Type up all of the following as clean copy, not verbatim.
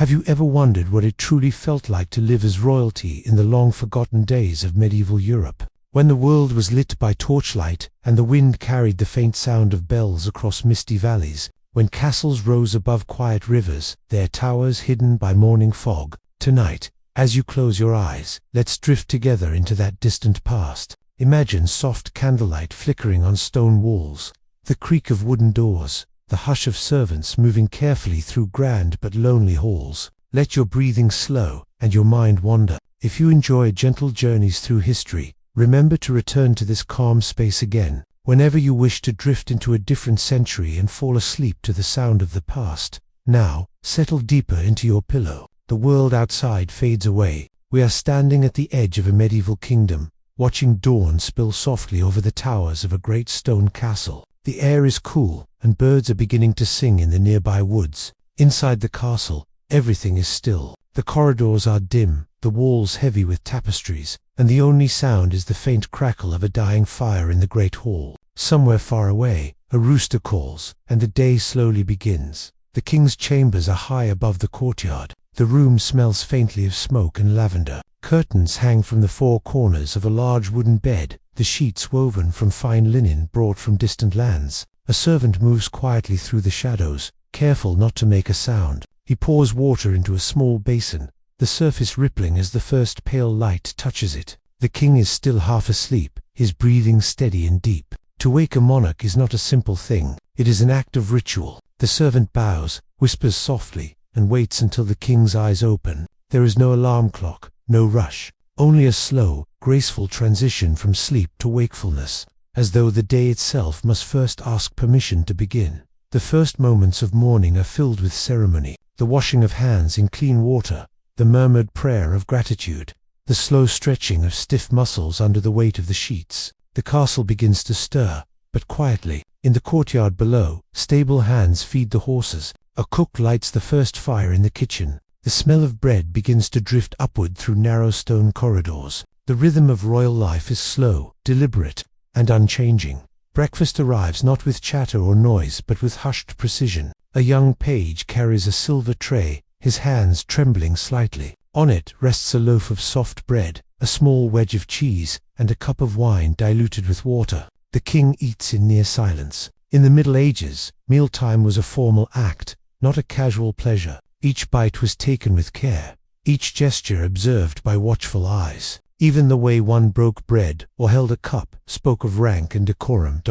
Have you ever wondered what it truly felt like to live as royalty in the long-forgotten days of medieval Europe, when the world was lit by torchlight and the wind carried the faint sound of bells across misty valleys, when castles rose above quiet rivers, their towers hidden by morning fog? Tonight, as you close your eyes, let's drift together into that distant past. Imagine soft candlelight flickering on stone walls, the creak of wooden doors, the hush of servants moving carefully through grand but lonely halls. Let your breathing slow and your mind wander. If you enjoy gentle journeys through history, remember to return to this calm space again, whenever you wish to drift into a different century and fall asleep to the sound of the past. Now, settle deeper into your pillow. The world outside fades away. We are standing at the edge of a medieval kingdom, watching dawn spill softly over the towers of a great stone castle. The air is cool, and birds are beginning to sing in the nearby woods. Inside the castle, everything is still. The corridors are dim, the walls heavy with tapestries, and the only sound is the faint crackle of a dying fire in the great hall. Somewhere far away, a rooster calls, and the day slowly begins. The king's chambers are high above the courtyard. The room smells faintly of smoke and lavender. Curtains hang from the four corners of a large wooden bed, the sheets woven from fine linen brought from distant lands. A servant moves quietly through the shadows, careful not to make a sound. He pours water into a small basin, the surface rippling as the first pale light touches it. The king is still half asleep, his breathing steady and deep. To wake a monarch is not a simple thing. It is an act of ritual. The servant bows, whispers softly, and waits until the king's eyes open. There is no alarm clock, no rush, only a slow, graceful transition from sleep to wakefulness, as though the day itself must first ask permission to begin. The first moments of morning are filled with ceremony, the washing of hands in clean water, the murmured prayer of gratitude, the slow stretching of stiff muscles under the weight of the sheets. The castle begins to stir, but quietly. In the courtyard below, stable hands feed the horses. A cook lights the first fire in the kitchen. The smell of bread begins to drift upward through narrow stone corridors. The rhythm of royal life is slow, deliberate, and unchanging. Breakfast arrives not with chatter or noise but with hushed precision. A young page carries a silver tray, his hands trembling slightly. On it rests a loaf of soft bread, a small wedge of cheese, and a cup of wine diluted with water. The king eats in near silence. In the Middle Ages, mealtime was a formal act, not a casual pleasure. Each bite was taken with care, each gesture observed by watchful eyes. Even the way one broke bread or held a cup spoke of rank and decorum.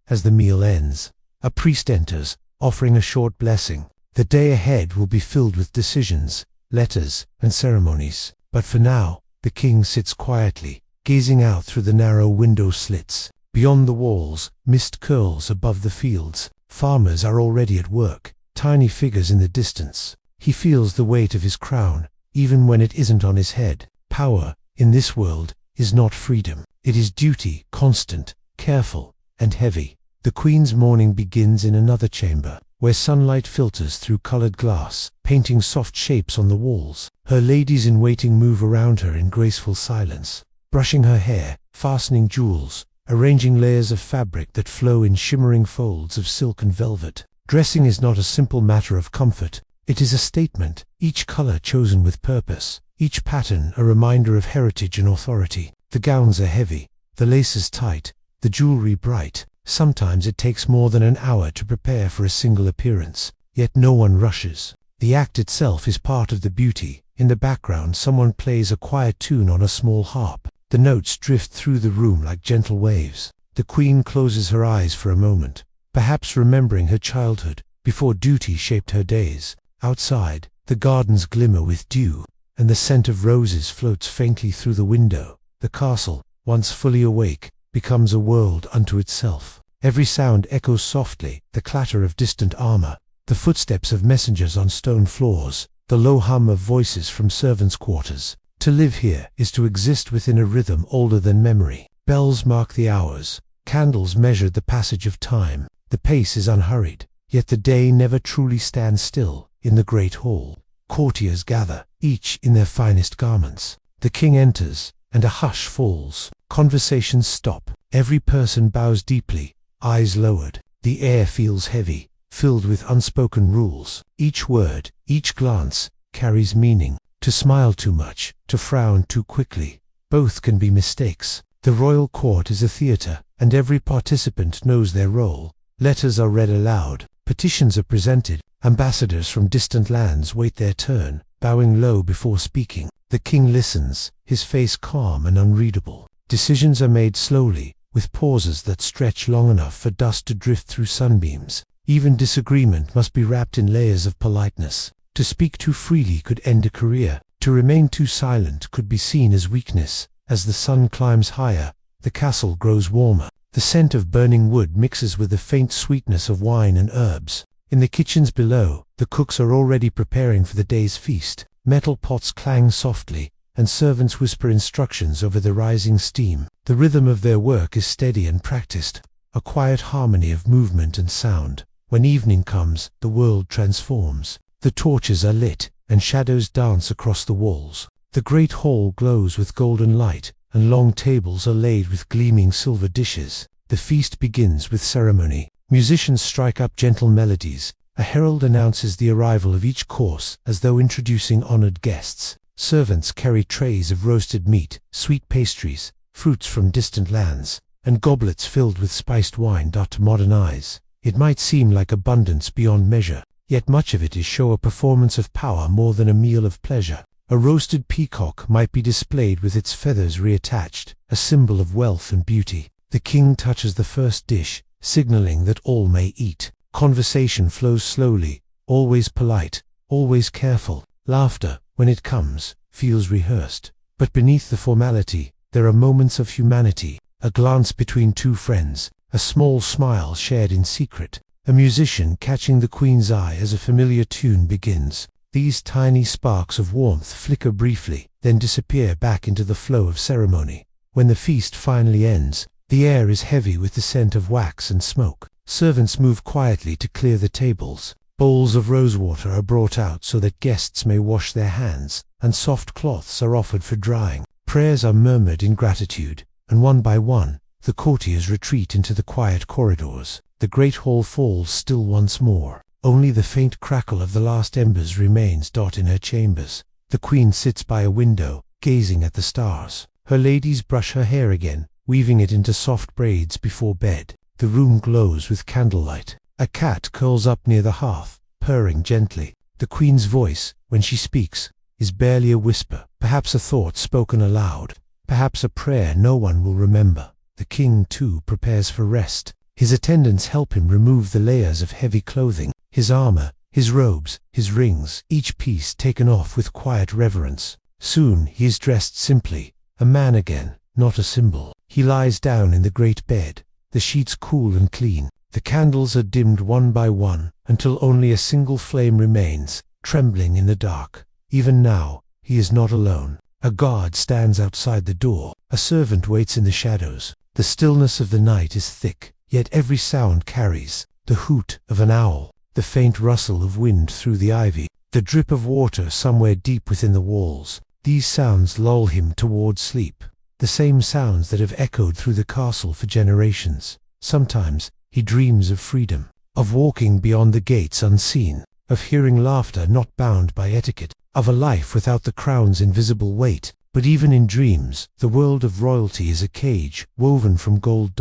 As the meal ends, a priest enters, offering a short blessing. The day ahead will be filled with decisions, letters, and ceremonies. But for now, the king sits quietly, gazing out through the narrow window slits. Beyond the walls, mist curls above the fields. Farmers are already at work, tiny figures in the distance. He feels the weight of his crown, even when it isn't on his head. Power, in this world, is not freedom. It is duty, constant, careful, and heavy. The queen's morning begins in another chamber, where sunlight filters through colored glass, painting soft shapes on the walls. Her ladies-in-waiting move around her in graceful silence, brushing her hair, fastening jewels, arranging layers of fabric that flow in shimmering folds of silk and velvet. Dressing is not a simple matter of comfort. It is a statement, each color chosen with purpose, each pattern a reminder of heritage and authority. The gowns are heavy, the laces tight, the jewelry bright. Sometimes it takes more than an hour to prepare for a single appearance, yet no one rushes. The act itself is part of the beauty. In the background, someone plays a quiet tune on a small harp. The notes drift through the room like gentle waves. The queen closes her eyes for a moment, perhaps remembering her childhood, before duty shaped her days. Outside, the gardens glimmer with dew, and the scent of roses floats faintly through the window. The castle, once fully awake, becomes a world unto itself. Every sound echoes softly, the clatter of distant armor, the footsteps of messengers on stone floors, the low hum of voices from servants' quarters. To live here is to exist within a rhythm older than memory. Bells mark the hours, candles measure the passage of time. The pace is unhurried, yet the day never truly stands still. In the great hall, courtiers gather, each in their finest garments. The king enters, and a hush falls. Conversations stop. Every person bows deeply, eyes lowered. The air feels heavy, filled with unspoken rules. Each word, each glance, carries meaning. To smile too much, to frown too quickly, both can be mistakes. The royal court is a theatre, and every participant knows their role. Letters are read aloud, petitions are presented, ambassadors from distant lands wait their turn, bowing low before speaking. The king listens, his face calm and unreadable. Decisions are made slowly, with pauses that stretch long enough for dust to drift through sunbeams. Even disagreement must be wrapped in layers of politeness. To speak too freely could end a career. To remain too silent could be seen as weakness. As the sun climbs higher, the castle grows warmer. The scent of burning wood mixes with the faint sweetness of wine and herbs. In the kitchens below, the cooks are already preparing for the day's feast. Metal pots clang softly, and servants whisper instructions over the rising steam. The rhythm of their work is steady and practiced, a quiet harmony of movement and sound. When evening comes, the world transforms. The torches are lit, and shadows dance across the walls. The great hall glows with golden light, and long tables are laid with gleaming silver dishes. The feast begins with ceremony. Musicians strike up gentle melodies. A herald announces the arrival of each course as though introducing honored guests. Servants carry trays of roasted meat, sweet pastries, fruits from distant lands, and goblets filled with spiced wine. To modern eyes, it might seem like abundance beyond measure, yet much of it is show a performance of power more than a meal of pleasure. A roasted peacock might be displayed with its feathers reattached, a symbol of wealth and beauty. The king touches the first dish, signaling that all may eat. Conversation flows slowly, always polite, always careful. Laughter, when it comes, feels rehearsed. But beneath the formality, there are moments of humanity. A glance between two friends, a small smile shared in secret, a musician catching the queen's eye as a familiar tune begins. These tiny sparks of warmth flicker briefly, then disappear back into the flow of ceremony. When the feast finally ends, the air is heavy with the scent of wax and smoke. Servants move quietly to clear the tables. Bowls of rosewater are brought out so that guests may wash their hands, and soft cloths are offered for drying. Prayers are murmured in gratitude, and one by one, the courtiers retreat into the quiet corridors. The great hall falls still once more. Only the faint crackle of the last embers remains. In her chambers, the queen sits by a window, gazing at the stars. Her ladies brush her hair again, weaving it into soft braids before bed. The room glows with candlelight. A cat curls up near the hearth, purring gently. The queen's voice, when she speaks, is barely a whisper, perhaps a thought spoken aloud, perhaps a prayer no one will remember. The king, too, prepares for rest. His attendants help him remove the layers of heavy clothing, his armor, his robes, his rings, each piece taken off with quiet reverence. Soon he is dressed simply, a man again, not a symbol. He lies down in the great bed, the sheets cool and clean. The candles are dimmed one by one, until only a single flame remains, trembling in the dark. Even now, he is not alone. A guard stands outside the door. A servant waits in the shadows. The stillness of the night is thick, yet every sound carries. The hoot of an owl, the faint rustle of wind through the ivy, the drip of water somewhere deep within the walls. These sounds lull him toward sleep. The same sounds that have echoed through the castle for generations. Sometimes, he dreams of freedom, of walking beyond the gates unseen, of hearing laughter not bound by etiquette, of a life without the crown's invisible weight. But even in dreams, the world of royalty is a cage woven from gold.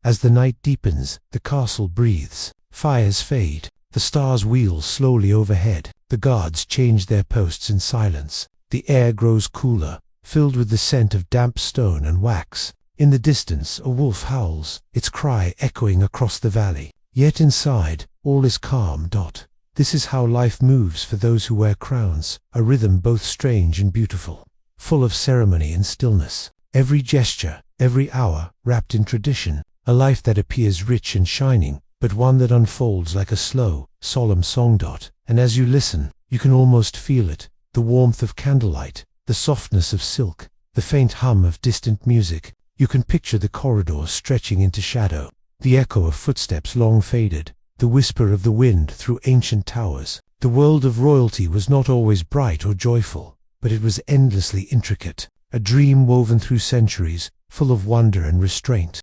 As the night deepens, the castle breathes. Fires fade, the stars wheel slowly overhead. The guards change their posts in silence. The air grows cooler, filled with the scent of damp stone and wax. In the distance, a wolf howls, its cry echoing across the valley. Yet inside, all is calm. This is how life moves for those who wear crowns, a rhythm both strange and beautiful, full of ceremony and stillness. Every gesture, every hour, wrapped in tradition. A life that appears rich and shining, but one that unfolds like a slow, solemn song. And as you listen, you can almost feel it, the warmth of candlelight, the softness of silk, the faint hum of distant music. You can picture the corridors stretching into shadow, the echo of footsteps long faded, the whisper of the wind through ancient towers. The world of royalty was not always bright or joyful, but it was endlessly intricate, a dream woven through centuries, full of wonder and restraint.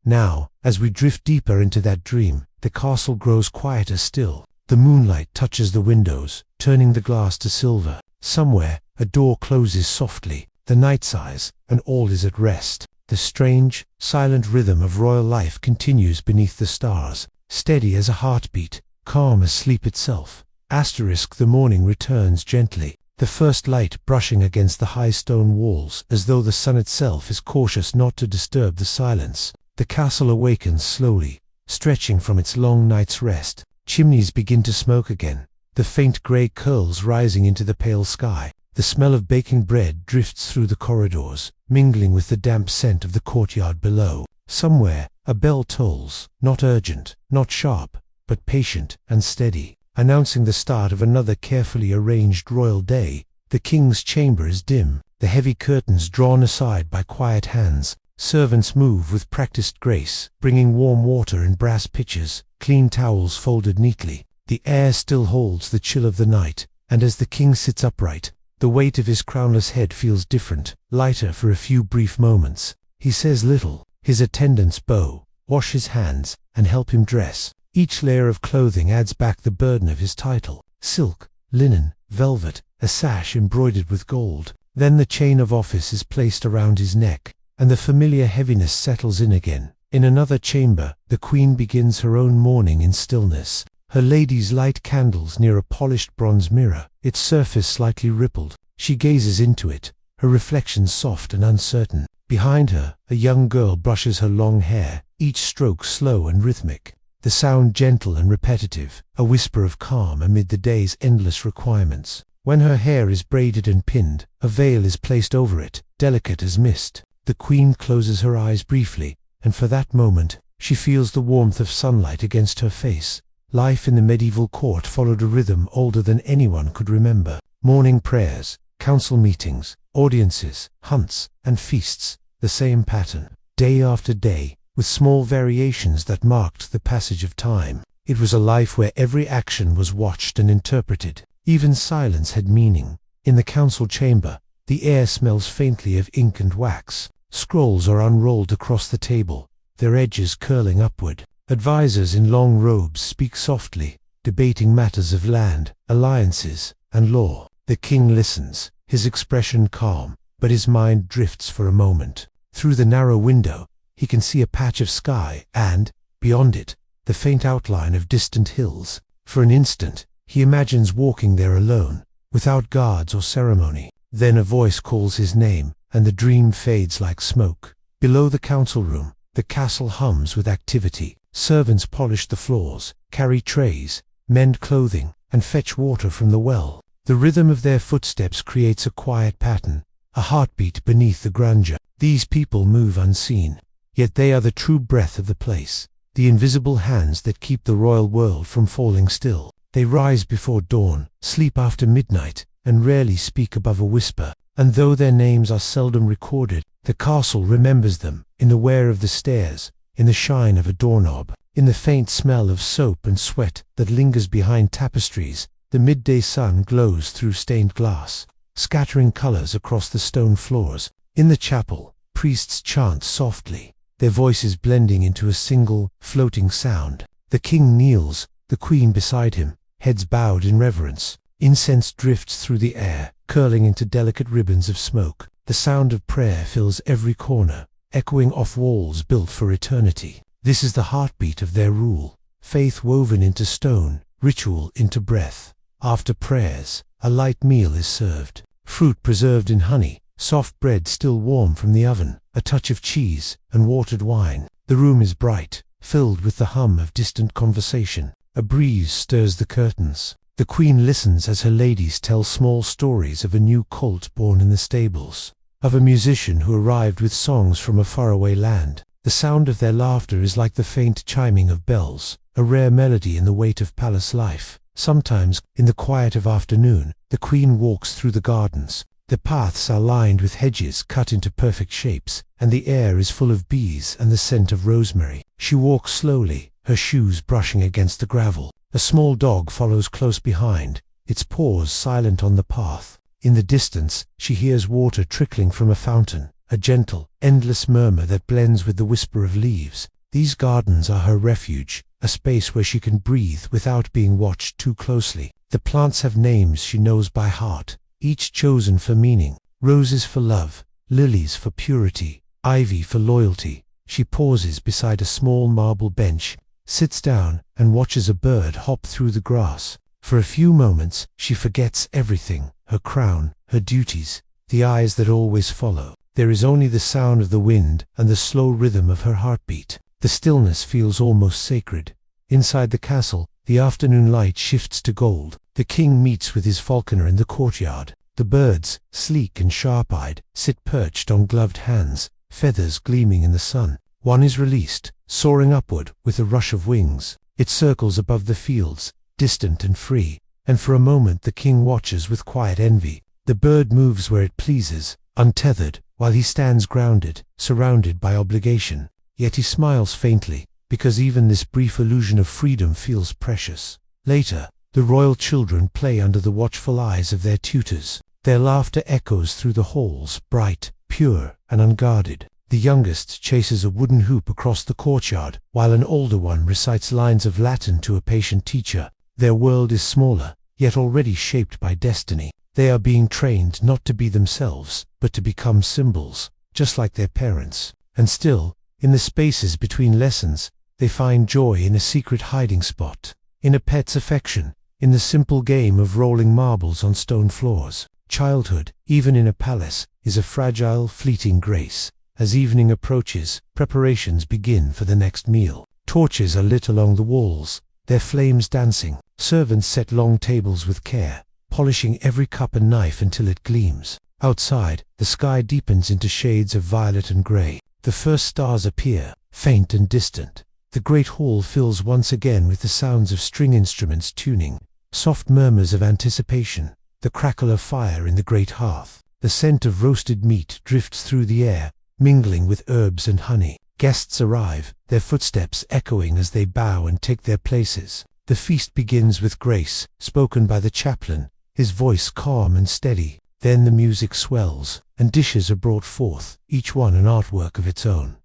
Now, as we drift deeper into that dream, the castle grows quieter still. The moonlight touches the windows, turning the glass to silver. Somewhere, a door closes softly, the night sighs, and all is at rest. The strange, silent rhythm of royal life continues beneath the stars, steady as a heartbeat, calm as sleep itself. The morning returns gently, the first light brushing against the high stone walls as though the sun itself is cautious not to disturb the silence. The castle awakens slowly, stretching from its long night's rest. Chimneys begin to smoke again, the faint grey curls rising into the pale sky. The smell of baking bread drifts through the corridors, mingling with the damp scent of the courtyard below. Somewhere, a bell tolls, not urgent, not sharp, but patient and steady, announcing the start of another carefully arranged royal day. The king's chamber is dim, the heavy curtains drawn aside by quiet hands. Servants move with practiced grace, bringing warm water in brass pitchers, clean towels folded neatly. The air still holds the chill of the night, and as the king sits upright, the weight of his crownless head feels different, lighter for a few brief moments. He says little. His attendants bow, wash his hands, and help him dress. Each layer of clothing adds back the burden of his title. Silk, linen, velvet, a sash embroidered with gold. Then the chain of office is placed around his neck, and the familiar heaviness settles in again. In another chamber, the queen begins her own morning in stillness. Her ladies light candles near a polished bronze mirror, its surface slightly rippled. She gazes into it, her reflection soft and uncertain. Behind her, a young girl brushes her long hair, each stroke slow and rhythmic, the sound gentle and repetitive, a whisper of calm amid the day's endless requirements. When her hair is braided and pinned, a veil is placed over it, delicate as mist. The queen closes her eyes briefly, and for that moment, she feels the warmth of sunlight against her face. Life in the medieval court followed a rhythm older than anyone could remember. Morning prayers, council meetings, audiences, hunts, and feasts, the same pattern, day after day, with small variations that marked the passage of time. It was a life where every action was watched and interpreted. Even silence had meaning. In the council chamber, the air smells faintly of ink and wax. Scrolls are unrolled across the table, their edges curling upward. Advisors in long robes speak softly, debating matters of land, alliances, and law. The king listens, his expression calm, but his mind drifts for a moment. Through the narrow window, he can see a patch of sky and, beyond it, the faint outline of distant hills. For an instant, he imagines walking there alone, without guards or ceremony. Then a voice calls his name, and the dream fades like smoke. Below the council room, the castle hums with activity. Servants polish the floors, carry trays, mend clothing, and fetch water from the well. The rhythm of their footsteps creates a quiet pattern, a heartbeat beneath the grandeur. These people move unseen, yet they are the true breath of the place, the invisible hands that keep the royal world from falling still. They rise before dawn, sleep after midnight, and rarely speak above a whisper. And though their names are seldom recorded, the castle remembers them, in the wear of the stairs, in the shine of a doorknob, in the faint smell of soap and sweat that lingers behind tapestries. The midday sun glows through stained glass, scattering colors across the stone floors. In the chapel, priests chant softly, their voices blending into a single, floating sound. The king kneels, the queen beside him, heads bowed in reverence. Incense drifts through the air, curling into delicate ribbons of smoke. The sound of prayer fills every corner, echoing off walls built for eternity. This is the heartbeat of their rule, faith woven into stone, ritual into breath. After prayers, a light meal is served, fruit preserved in honey, soft bread still warm from the oven, a touch of cheese, and watered wine. The room is bright, filled with the hum of distant conversation. A breeze stirs the curtains. The queen listens as her ladies tell small stories of a new colt born in the stables, of a musician who arrived with songs from a faraway land. The sound of their laughter is like the faint chiming of bells, a rare melody in the weight of palace life. Sometimes, in the quiet of afternoon, the queen walks through the gardens. The paths are lined with hedges cut into perfect shapes, and the air is full of bees and the scent of rosemary. She walks slowly, her shoes brushing against the gravel. A small dog follows close behind, its paws silent on the path. In the distance, she hears water trickling from a fountain, a gentle, endless murmur that blends with the whisper of leaves. These gardens are her refuge, a space where she can breathe without being watched too closely. The plants have names she knows by heart, each chosen for meaning. Roses for love, lilies for purity, ivy for loyalty. She pauses beside a small marble bench, sits down, and watches a bird hop through the grass. For a few moments, she forgets everything, her crown, her duties, the eyes that always follow. There is only the sound of the wind and the slow rhythm of her heartbeat. The stillness feels almost sacred. Inside the castle, the afternoon light shifts to gold. The king meets with his falconer in the courtyard. The birds, sleek and sharp-eyed, sit perched on gloved hands, feathers gleaming in the sun. One is released, soaring upward with a rush of wings. It circles above the fields, distant and free, and for a moment the king watches with quiet envy. The bird moves where it pleases, untethered, while he stands grounded, surrounded by obligation. Yet he smiles faintly, because even this brief illusion of freedom feels precious. Later, the royal children play under the watchful eyes of their tutors. Their laughter echoes through the halls, bright, pure, and unguarded. The youngest chases a wooden hoop across the courtyard, while an older one recites lines of Latin to a patient teacher. Their world is smaller, yet already shaped by destiny. They are being trained not to be themselves, but to become symbols, just like their parents. And still, in the spaces between lessons, they find joy in a secret hiding spot, in a pet's affection, in the simple game of rolling marbles on stone floors. Childhood, even in a palace, is a fragile, fleeting grace. As evening approaches, preparations begin for the next meal. Torches are lit along the walls, their flames dancing. Servants set long tables with care, polishing every cup and knife until it gleams. Outside, the sky deepens into shades of violet and grey. The first stars appear, faint and distant. The great hall fills once again with the sounds of string instruments tuning, soft murmurs of anticipation, the crackle of fire in the great hearth. The scent of roasted meat drifts through the air, mingling with herbs and honey. Guests arrive, their footsteps echoing as they bow and take their places. The feast begins with grace, spoken by the chaplain, his voice calm and steady. Then the music swells, and dishes are brought forth, each one an artwork of its own.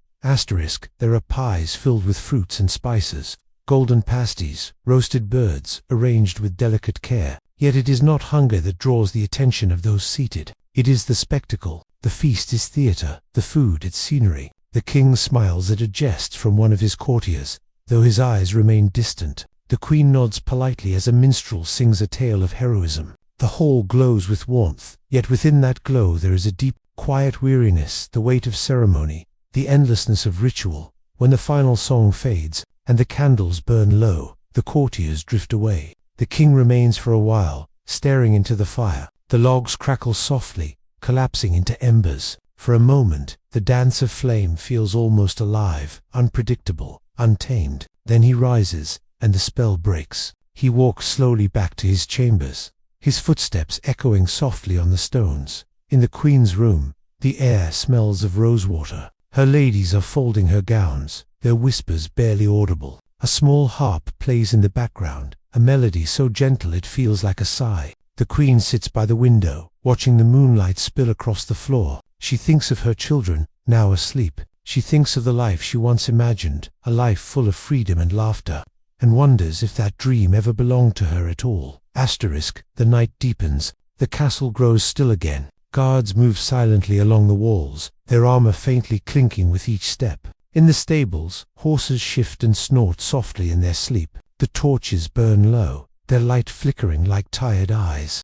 There are pies filled with fruits and spices, golden pasties, roasted birds, arranged with delicate care. Yet it is not hunger that draws the attention of those seated. It is the spectacle. The feast is theatre, the food its scenery. The king smiles at a jest from one of his courtiers, though his eyes remain distant. The queen nods politely as a minstrel sings a tale of heroism. The hall glows with warmth, yet within that glow there is a deep, quiet weariness, the weight of ceremony, the endlessness of ritual. When the final song fades, and the candles burn low, the courtiers drift away. The king remains for a while, staring into the fire. The logs crackle softly, collapsing into embers. For a moment, the dance of flame feels almost alive, unpredictable, untamed. Then he rises, and the spell breaks. He walks slowly back to his chambers, his footsteps echoing softly on the stones. In the queen's room, the air smells of rosewater. Her ladies are folding her gowns, their whispers barely audible. A small harp plays in the background, a melody so gentle it feels like a sigh. The queen sits by the window, watching the moonlight spill across the floor. She thinks of her children, now asleep. She thinks of the life she once imagined, a life full of freedom and laughter, and wonders if that dream ever belonged to her at all. The night deepens, the castle grows still again. Guards move silently along the walls, their armor faintly clinking with each step. In the stables, horses shift and snort softly in their sleep. The torches burn low, their light flickering like tired eyes.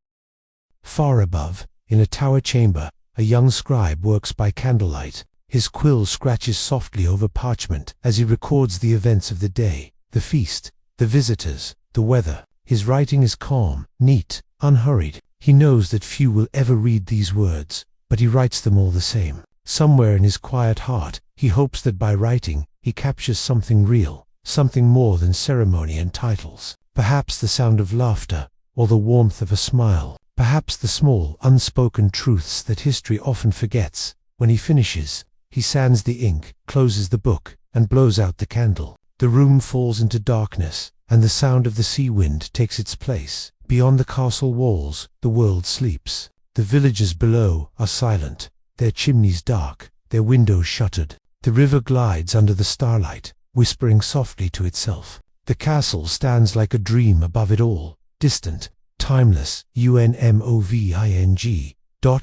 Far above, in a tower chamber, a young scribe works by candlelight. His quill scratches softly over parchment as he records the events of the day, the feast, the visitors, the weather. His writing is calm, neat, unhurried. He knows that few will ever read these words, but he writes them all the same. Somewhere in his quiet heart, he hopes that by writing, he captures something real, something more than ceremony and titles. Perhaps the sound of laughter, or the warmth of a smile. Perhaps the small, unspoken truths that history often forgets. When he finishes, he sands the ink, closes the book, and blows out the candle. The room falls into darkness, and the sound of the sea wind takes its place. Beyond the castle walls, the world sleeps. The villages below are silent, their chimneys dark, their windows shuttered. The river glides under the starlight, whispering softly to itself. The castle stands like a dream above it all, distant, timeless, unmoving.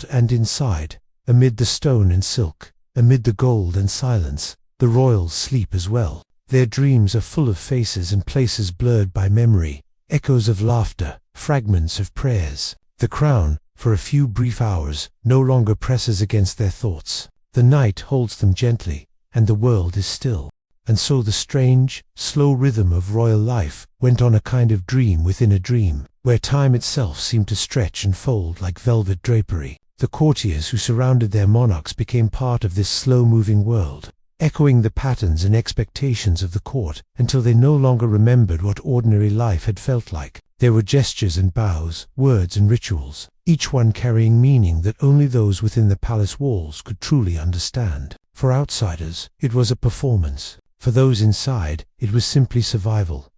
And inside, amid the stone and silk, amid the gold and silence, the royals sleep as well. Their dreams are full of faces and places blurred by memory, echoes of laughter, fragments of prayers. The crown, for a few brief hours, no longer presses against their thoughts. The night holds them gently, and the world is still. And so the strange, slow rhythm of royal life went on, a kind of dream within a dream, where time itself seemed to stretch and fold like velvet drapery. The courtiers who surrounded their monarchs became part of this slow-moving world, echoing the patterns and expectations of the court until they no longer remembered what ordinary life had felt like. There were gestures and bows, words and rituals, each one carrying meaning that only those within the palace walls could truly understand. For outsiders, it was a performance. For those inside, it was simply survival.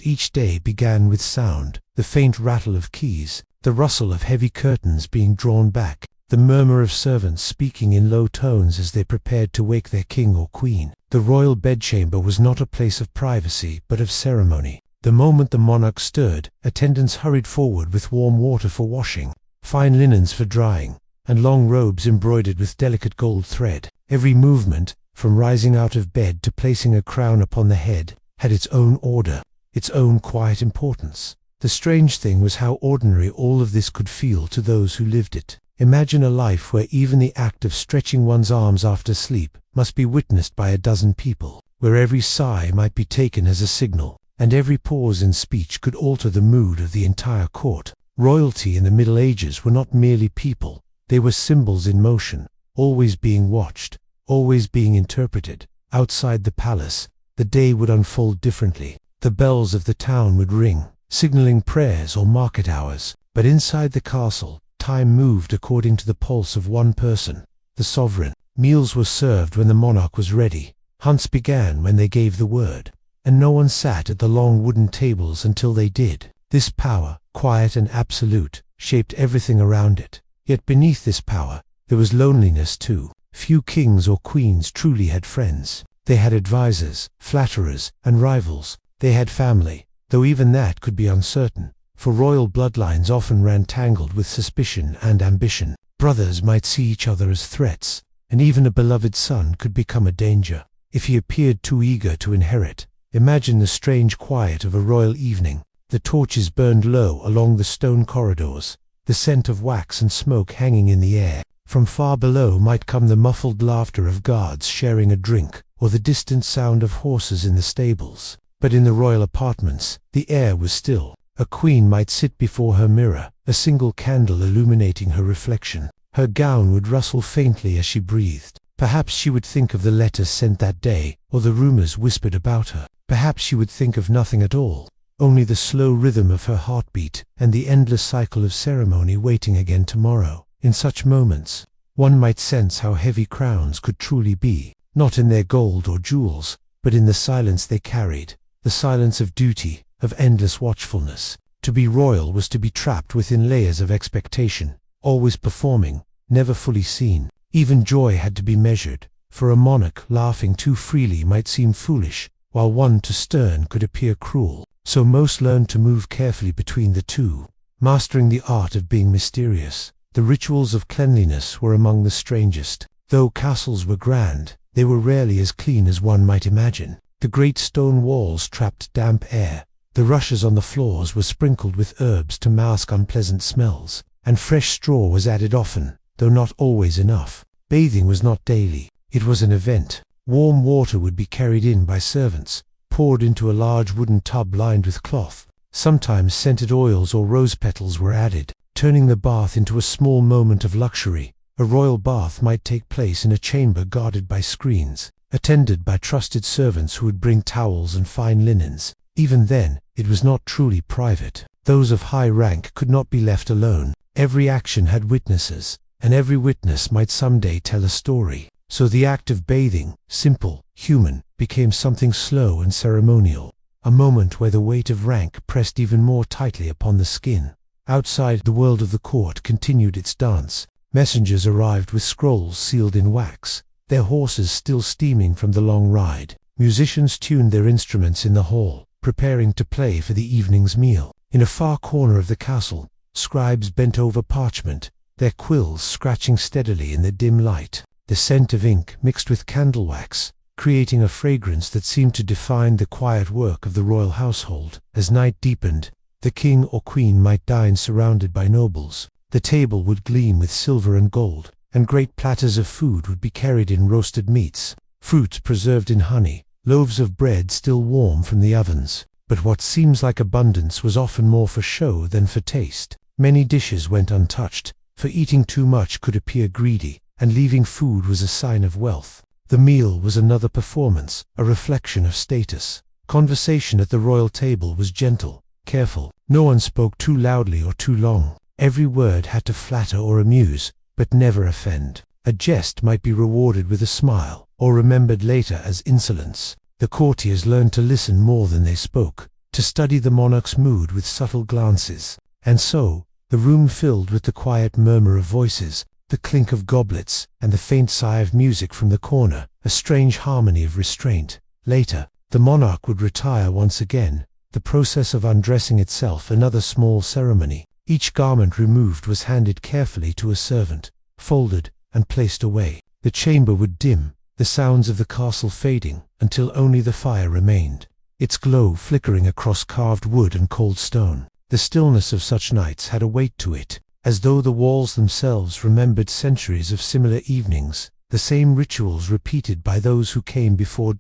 Each day began with sound, the faint rattle of keys, the rustle of heavy curtains being drawn back, the murmur of servants speaking in low tones as they prepared to wake their king or queen. The royal bedchamber was not a place of privacy, but of ceremony. The moment the monarch stirred, attendants hurried forward with warm water for washing, fine linens for drying, and long robes embroidered with delicate gold thread. Every movement, from rising out of bed to placing a crown upon the head, had its own order, its own quiet importance. The strange thing was how ordinary all of this could feel to those who lived it. Imagine a life where even the act of stretching one's arms after sleep must be witnessed by a dozen people, where every sigh might be taken as a signal, and every pause in speech could alter the mood of the entire court. Royalty in the Middle Ages were not merely people, they were symbols in motion, always being watched, always being interpreted. Outside the palace, the day would unfold differently. The bells of the town would ring, signaling prayers or market hours, but inside the castle, time moved according to the pulse of one person, the sovereign. Meals were served when the monarch was ready, hunts began when they gave the word, and no one sat at the long wooden tables until they did. This power, quiet and absolute, shaped everything around it. Yet beneath this power, there was loneliness too. Few kings or queens truly had friends. They had advisors, flatterers, and rivals. They had family, though even that could be uncertain, for royal bloodlines often ran tangled with suspicion and ambition. Brothers might see each other as threats, and even a beloved son could become a danger if he appeared too eager to inherit. Imagine the strange quiet of a royal evening. The torches burned low along the stone corridors, the scent of wax and smoke hanging in the air. From far below might come the muffled laughter of guards sharing a drink, or the distant sound of horses in the stables. But in the royal apartments, the air was still. A queen might sit before her mirror, a single candle illuminating her reflection. Her gown would rustle faintly as she breathed. Perhaps she would think of the letters sent that day, or the rumors whispered about her. Perhaps she would think of nothing at all, only the slow rhythm of her heartbeat and the endless cycle of ceremony waiting again tomorrow. In such moments, one might sense how heavy crowns could truly be, not in their gold or jewels, but in the silence they carried, the silence of duty, of endless watchfulness. To be royal was to be trapped within layers of expectation, always performing, never fully seen. Even joy had to be measured, for a monarch laughing too freely might seem foolish, while one too stern could appear cruel. So most learned to move carefully between the two, mastering the art of being mysterious. The rituals of cleanliness were among the strangest. Though castles were grand, they were rarely as clean as one might imagine. The great stone walls trapped damp air. The rushes on the floors were sprinkled with herbs to mask unpleasant smells, and fresh straw was added often, though not always enough. Bathing was not daily, it was an event. Warm water would be carried in by servants, poured into a large wooden tub lined with cloth. Sometimes scented oils or rose petals were added, turning the bath into a small moment of luxury. A royal bath might take place in a chamber guarded by screens, attended by trusted servants who would bring towels and fine linens. Even then, it was not truly private. Those of high rank could not be left alone. Every action had witnesses, and every witness might someday tell a story. So the act of bathing, simple, human, became something slow and ceremonial, a moment where the weight of rank pressed even more tightly upon the skin. Outside, the world of the court continued its dance. Messengers arrived with scrolls sealed in wax, their horses still steaming from the long ride. Musicians tuned their instruments in the hall, preparing to play for the evening's meal. In a far corner of the castle, scribes bent over parchment, their quills scratching steadily in the dim light. The scent of ink mixed with candle wax, creating a fragrance that seemed to define the quiet work of the royal household. As night deepened, the king or queen might dine surrounded by nobles. The table would gleam with silver and gold, and great platters of food would be carried in roasted meats, fruits preserved in honey, loaves of bread still warm from the ovens. But what seems like abundance was often more for show than for taste. Many dishes went untouched, for eating too much could appear greedy, and leaving food was a sign of wealth. The meal was another performance, a reflection of status. Conversation at the royal table was gentle, careful. No one spoke too loudly or too long. Every word had to flatter or amuse, but never offend. A jest might be rewarded with a smile, or remembered later as insolence. The courtiers learned to listen more than they spoke, to study the monarch's mood with subtle glances. And so, the room filled with the quiet murmur of voices, the clink of goblets, and the faint sigh of music from the corner, a strange harmony of restraint. Later, the monarch would retire once again, the process of undressing itself another small ceremony. Each garment removed was handed carefully to a servant, folded, and placed away. The chamber would dim, the sounds of the castle fading, until only the fire remained, its glow flickering across carved wood and cold stone. The stillness of such nights had a weight to it, as though the walls themselves remembered centuries of similar evenings, the same rituals repeated by those who came before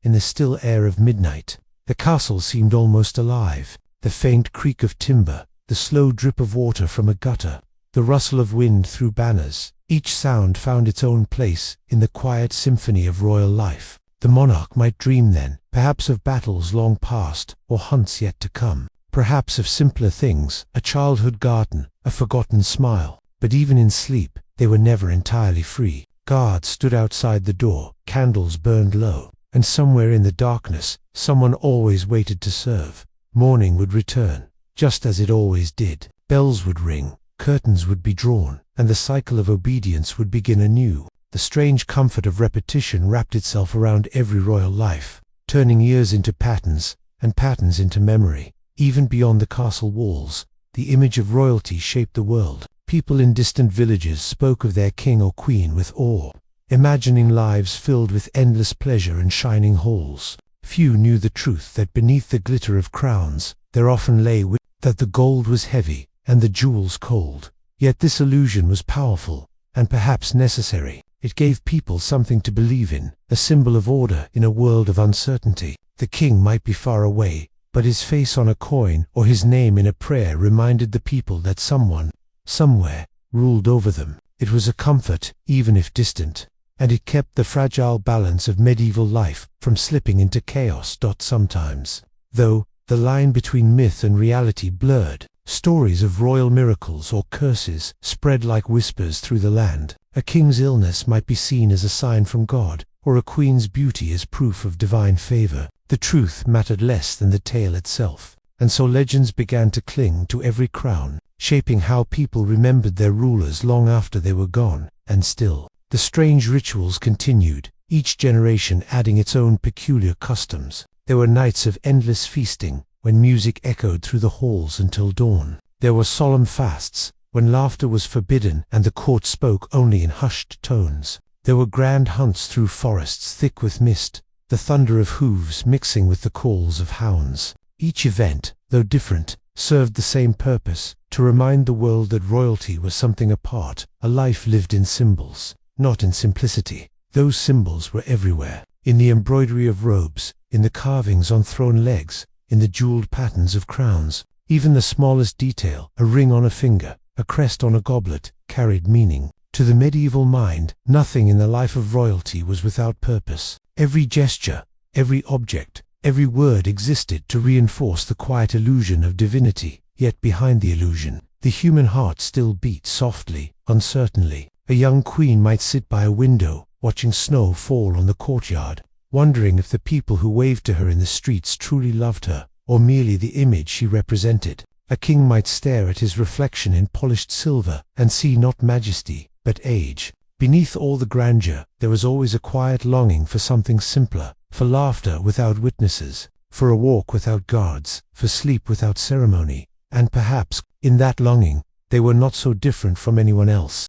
in the still air of midnight. The castle seemed almost alive, the faint creak of timber, the slow drip of water from a gutter, the rustle of wind through banners. Each sound found its own place in the quiet symphony of royal life. The monarch might dream then, perhaps of battles long past, or hunts yet to come. Perhaps of simpler things, a childhood garden, a forgotten smile. But even in sleep, they were never entirely free. Guards stood outside the door, candles burned low, and somewhere in the darkness, someone always waited to serve. Morning would return, just as it always did. Bells would ring, curtains would be drawn, and the cycle of obedience would begin anew. The strange comfort of repetition wrapped itself around every royal life, turning years into patterns, and patterns into memory. Even beyond the castle walls, the image of royalty shaped the world. People in distant villages spoke of their king or queen with awe, imagining lives filled with endless pleasure and shining halls. Few knew the truth that beneath the glitter of crowns, there often lay that the gold was heavy and the jewels cold. Yet this illusion was powerful, and perhaps necessary. It gave people something to believe in, a symbol of order in a world of uncertainty. The king might be far away, but his face on a coin or his name in a prayer reminded the people that someone, somewhere, ruled over them. It was a comfort, even if distant, and it kept the fragile balance of medieval life from slipping into chaos. Sometimes, though, the line between myth and reality blurred. Stories of royal miracles or curses spread like whispers through the land. A king's illness might be seen as a sign from God, or a queen's beauty as proof of divine favor. The truth mattered less than the tale itself, and so legends began to cling to every crown, shaping how people remembered their rulers long after they were gone. And still, the strange rituals continued, each generation adding its own peculiar customs. There were nights of endless feasting, when music echoed through the halls until dawn. There were solemn fasts, when laughter was forbidden and the court spoke only in hushed tones. There were grand hunts through forests thick with mist, the thunder of hooves mixing with the calls of hounds. Each event, though different, served the same purpose, to remind the world that royalty was something apart, a life lived in symbols, not in simplicity. Those symbols were everywhere, in the embroidery of robes, in the carvings on throne legs, in the jeweled patterns of crowns. Even the smallest detail, a ring on a finger, a crest on a goblet, carried meaning. To the medieval mind, nothing in the life of royalty was without purpose. Every gesture, every object, every word existed to reinforce the quiet illusion of divinity. Yet behind the illusion, the human heart still beat softly, uncertainly. A young queen might sit by a window, watching snow fall on the courtyard, wondering if the people who waved to her in the streets truly loved her, or merely the image she represented. A king might stare at his reflection in polished silver, and see not majesty, but age. Beneath all the grandeur, there was always a quiet longing for something simpler, for laughter without witnesses, for a walk without guards, for sleep without ceremony. And perhaps, in that longing, they were not so different from anyone else.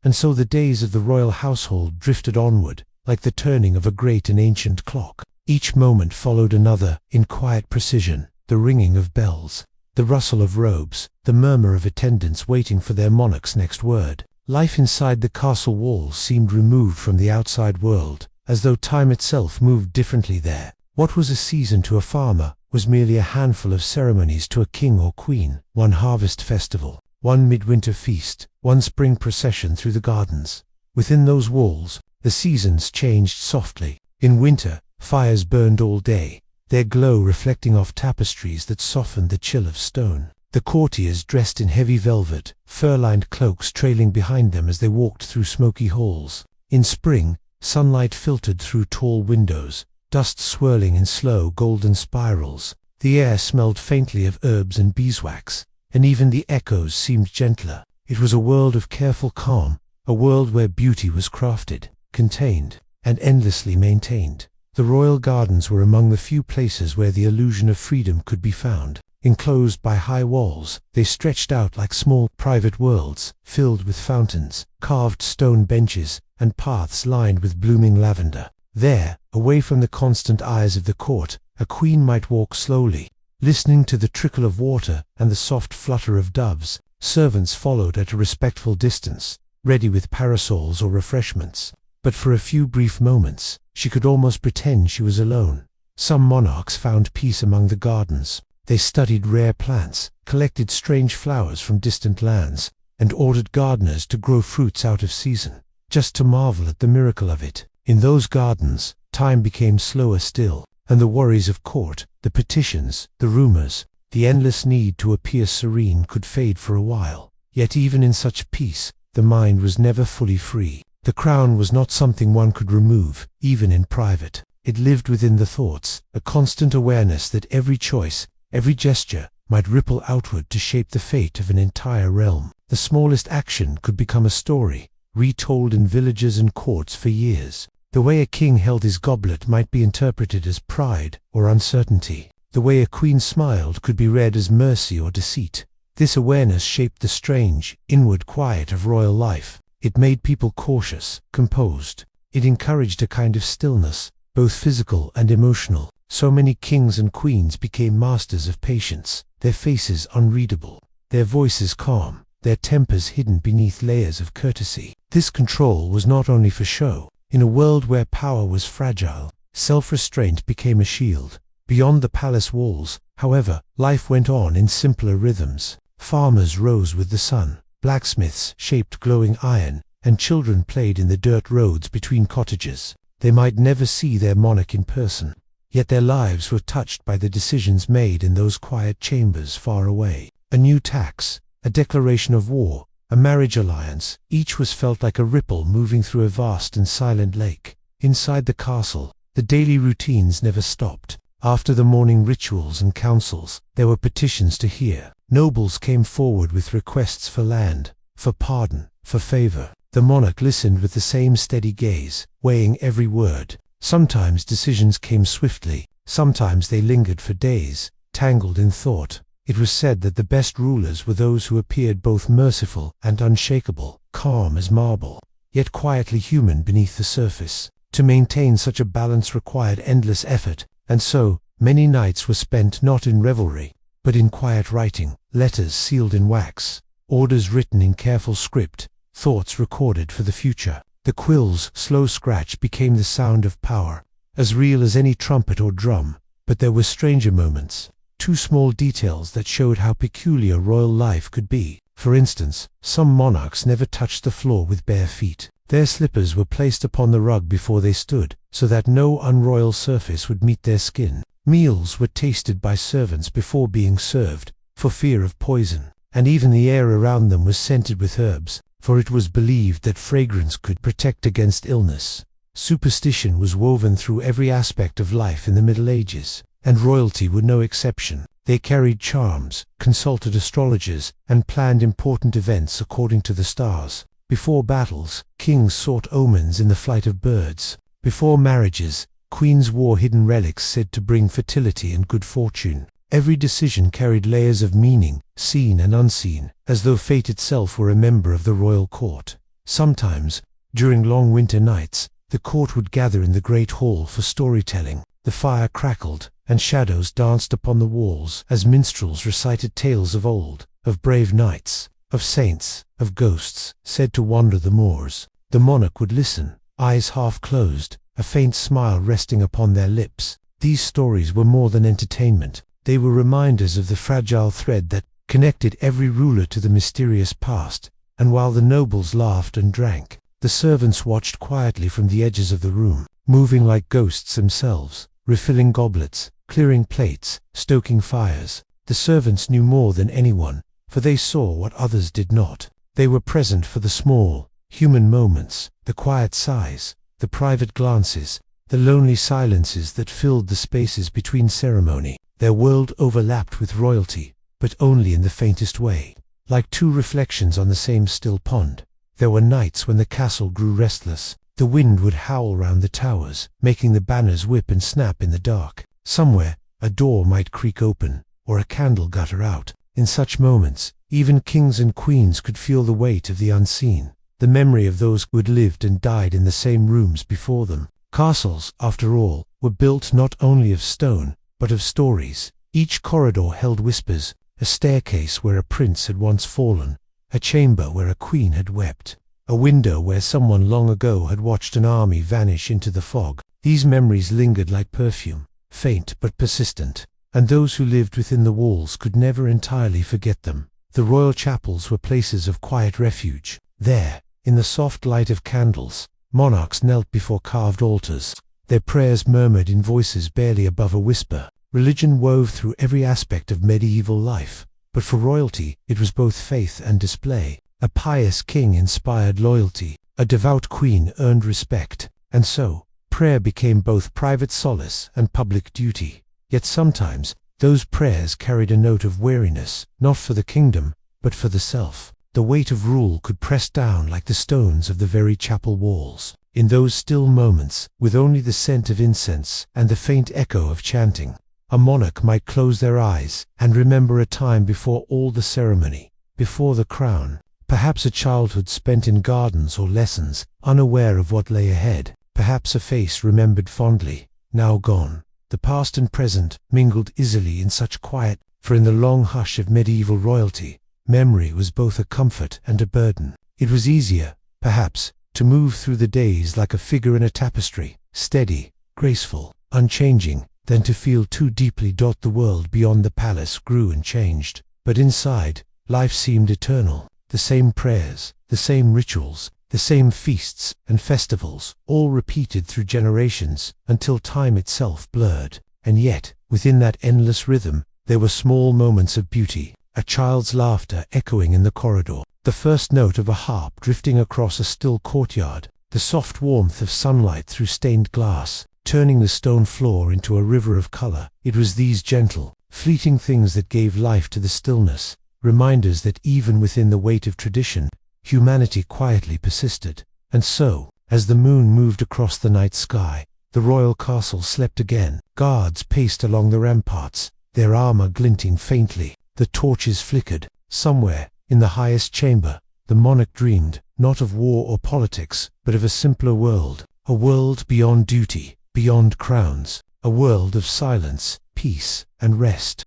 And so the days of the royal household drifted onward, like the turning of a great and ancient clock. Each moment followed another, in quiet precision, the ringing of bells, the rustle of robes, the murmur of attendants waiting for their monarch's next word. Life inside the castle walls seemed removed from the outside world, as though time itself moved differently there. What was a season to a farmer was merely a handful of ceremonies to a king or queen, one harvest festival, one midwinter feast, one spring procession through the gardens. Within those walls, the seasons changed softly. In winter, fires burned all day, their glow reflecting off tapestries that softened the chill of stone. The courtiers dressed in heavy velvet, fur-lined cloaks trailing behind them as they walked through smoky halls. In spring, sunlight filtered through tall windows, dust swirling in slow golden spirals. The air smelled faintly of herbs and beeswax, and even the echoes seemed gentler. It was a world of careful calm, a world where beauty was crafted, contained, and endlessly maintained. The royal gardens were among the few places where the illusion of freedom could be found. Enclosed by high walls, they stretched out like small, private worlds, filled with fountains, carved stone benches, and paths lined with blooming lavender. There, away from the constant eyes of the court, a queen might walk slowly, listening to the trickle of water and the soft flutter of doves. Servants followed at a respectful distance, ready with parasols or refreshments. But for a few brief moments, she could almost pretend she was alone. Some monarchs found peace among the gardens. They studied rare plants, collected strange flowers from distant lands, and ordered gardeners to grow fruits out of season, just to marvel at the miracle of it. In those gardens, time became slower still, and the worries of court, the petitions, the rumors, the endless need to appear serene could fade for a while. Yet even in such peace, the mind was never fully free. The crown was not something one could remove, even in private. It lived within the thoughts, a constant awareness that every choice, every gesture, might ripple outward to shape the fate of an entire realm. The smallest action could become a story, retold in villages and courts for years. The way a king held his goblet might be interpreted as pride or uncertainty. The way a queen smiled could be read as mercy or deceit. This awareness shaped the strange, inward quiet of royal life. It made people cautious, composed. It encouraged a kind of stillness, both physical and emotional. So many kings and queens became masters of patience, their faces unreadable, their voices calm, their tempers hidden beneath layers of courtesy. This control was not only for show. In a world where power was fragile, self-restraint became a shield. Beyond the palace walls, however, life went on in simpler rhythms. Farmers rose with the sun, blacksmiths shaped glowing iron, and children played in the dirt roads between cottages. They might never see their monarch in person, yet their lives were touched by the decisions made in those quiet chambers far away. A new tax, a declaration of war, a marriage alliance, each was felt like a ripple moving through a vast and silent lake. Inside the castle, the daily routines never stopped. After the morning rituals and councils, there were petitions to hear. Nobles came forward with requests for land, for pardon, for favor. The monarch listened with the same steady gaze, weighing every word. Sometimes decisions came swiftly, sometimes they lingered for days, tangled in thought. It was said that the best rulers were those who appeared both merciful and unshakable, calm as marble, yet quietly human beneath the surface. To maintain such a balance required endless effort, and so, many nights were spent not in revelry, but in quiet writing, letters sealed in wax, orders written in careful script, thoughts recorded for the future. The quill's slow scratch became the sound of power, as real as any trumpet or drum. But there were stranger moments, two small details that showed how peculiar royal life could be. For instance, some monarchs never touched the floor with bare feet. Their slippers were placed upon the rug before they stood, so that no unroyal surface would meet their skin. Meals were tasted by servants before being served, for fear of poison, and even the air around them was scented with herbs, for it was believed that fragrance could protect against illness. Superstition was woven through every aspect of life in the Middle Ages, and royalty were no exception. They carried charms, consulted astrologers, and planned important events according to the stars. Before battles, kings sought omens in the flight of birds. Before marriages, queens wore hidden relics said to bring fertility and good fortune. Every decision carried layers of meaning, seen and unseen, as though fate itself were a member of the royal court. Sometimes, during long winter nights, the court would gather in the great hall for storytelling. The fire crackled, and shadows danced upon the walls as minstrels recited tales of old, of brave knights, of saints, of ghosts, said to wander the moors. The monarch would listen, eyes half closed, a faint smile resting upon their lips. These stories were more than entertainment. They were reminders of the fragile thread that connected every ruler to the mysterious past. And while the nobles laughed and drank, the servants watched quietly from the edges of the room, moving like ghosts themselves, refilling goblets, clearing plates, stoking fires. The servants knew more than anyone, for they saw what others did not. They were present for the small, human moments, the quiet sighs, the private glances, the lonely silences that filled the spaces between ceremony. Their world overlapped with royalty, but only in the faintest way, like two reflections on the same still pond. There were nights when the castle grew restless. The wind would howl round the towers, making the banners whip and snap in the dark. Somewhere, a door might creak open, or a candle gutter out. In such moments, even kings and queens could feel the weight of the unseen, the memory of those who had lived and died in the same rooms before them. Castles, after all, were built not only of stone, but of stories. Each corridor held whispers, a staircase where a prince had once fallen, a chamber where a queen had wept, a window where someone long ago had watched an army vanish into the fog. These memories lingered like perfume, faint but persistent, and those who lived within the walls could never entirely forget them. The royal chapels were places of quiet refuge. There, in the soft light of candles, monarchs knelt before carved altars, their prayers murmured in voices barely above a whisper. Religion wove through every aspect of medieval life, but for royalty it was both faith and display. A pious king inspired loyalty, a devout queen earned respect, and so, prayer became both private solace and public duty. Yet sometimes, those prayers carried a note of weariness, not for the kingdom, but for the self. The weight of rule could press down like the stones of the very chapel walls. In those still moments, with only the scent of incense and the faint echo of chanting, a monarch might close their eyes and remember a time before all the ceremony, before the crown. Perhaps a childhood spent in gardens or lessons, unaware of what lay ahead. Perhaps a face remembered fondly, now gone. The past and present mingled easily in such quiet, for in the long hush of medieval royalty, memory was both a comfort and a burden. It was easier, perhaps, to move through the days like a figure in a tapestry, steady, graceful, unchanging, than to feel too deeply. The world beyond the palace grew and changed, but inside, life seemed eternal. The same prayers, the same rituals, the same feasts and festivals, all repeated through generations until time itself blurred. And yet, within that endless rhythm, there were small moments of beauty. A child's laughter echoing in the corridor, the first note of a harp drifting across a still courtyard, the soft warmth of sunlight through stained glass, turning the stone floor into a river of color. It was these gentle, fleeting things that gave life to the stillness, reminders that even within the weight of tradition, humanity quietly persisted. And so, as the moon moved across the night sky, the royal castle slept again. Guards paced along the ramparts, their armor glinting faintly. The torches flickered. Somewhere, in the highest chamber, the monarch dreamed, not of war or politics, but of a simpler world. A world beyond duty, beyond crowns. A world of silence, peace, and rest.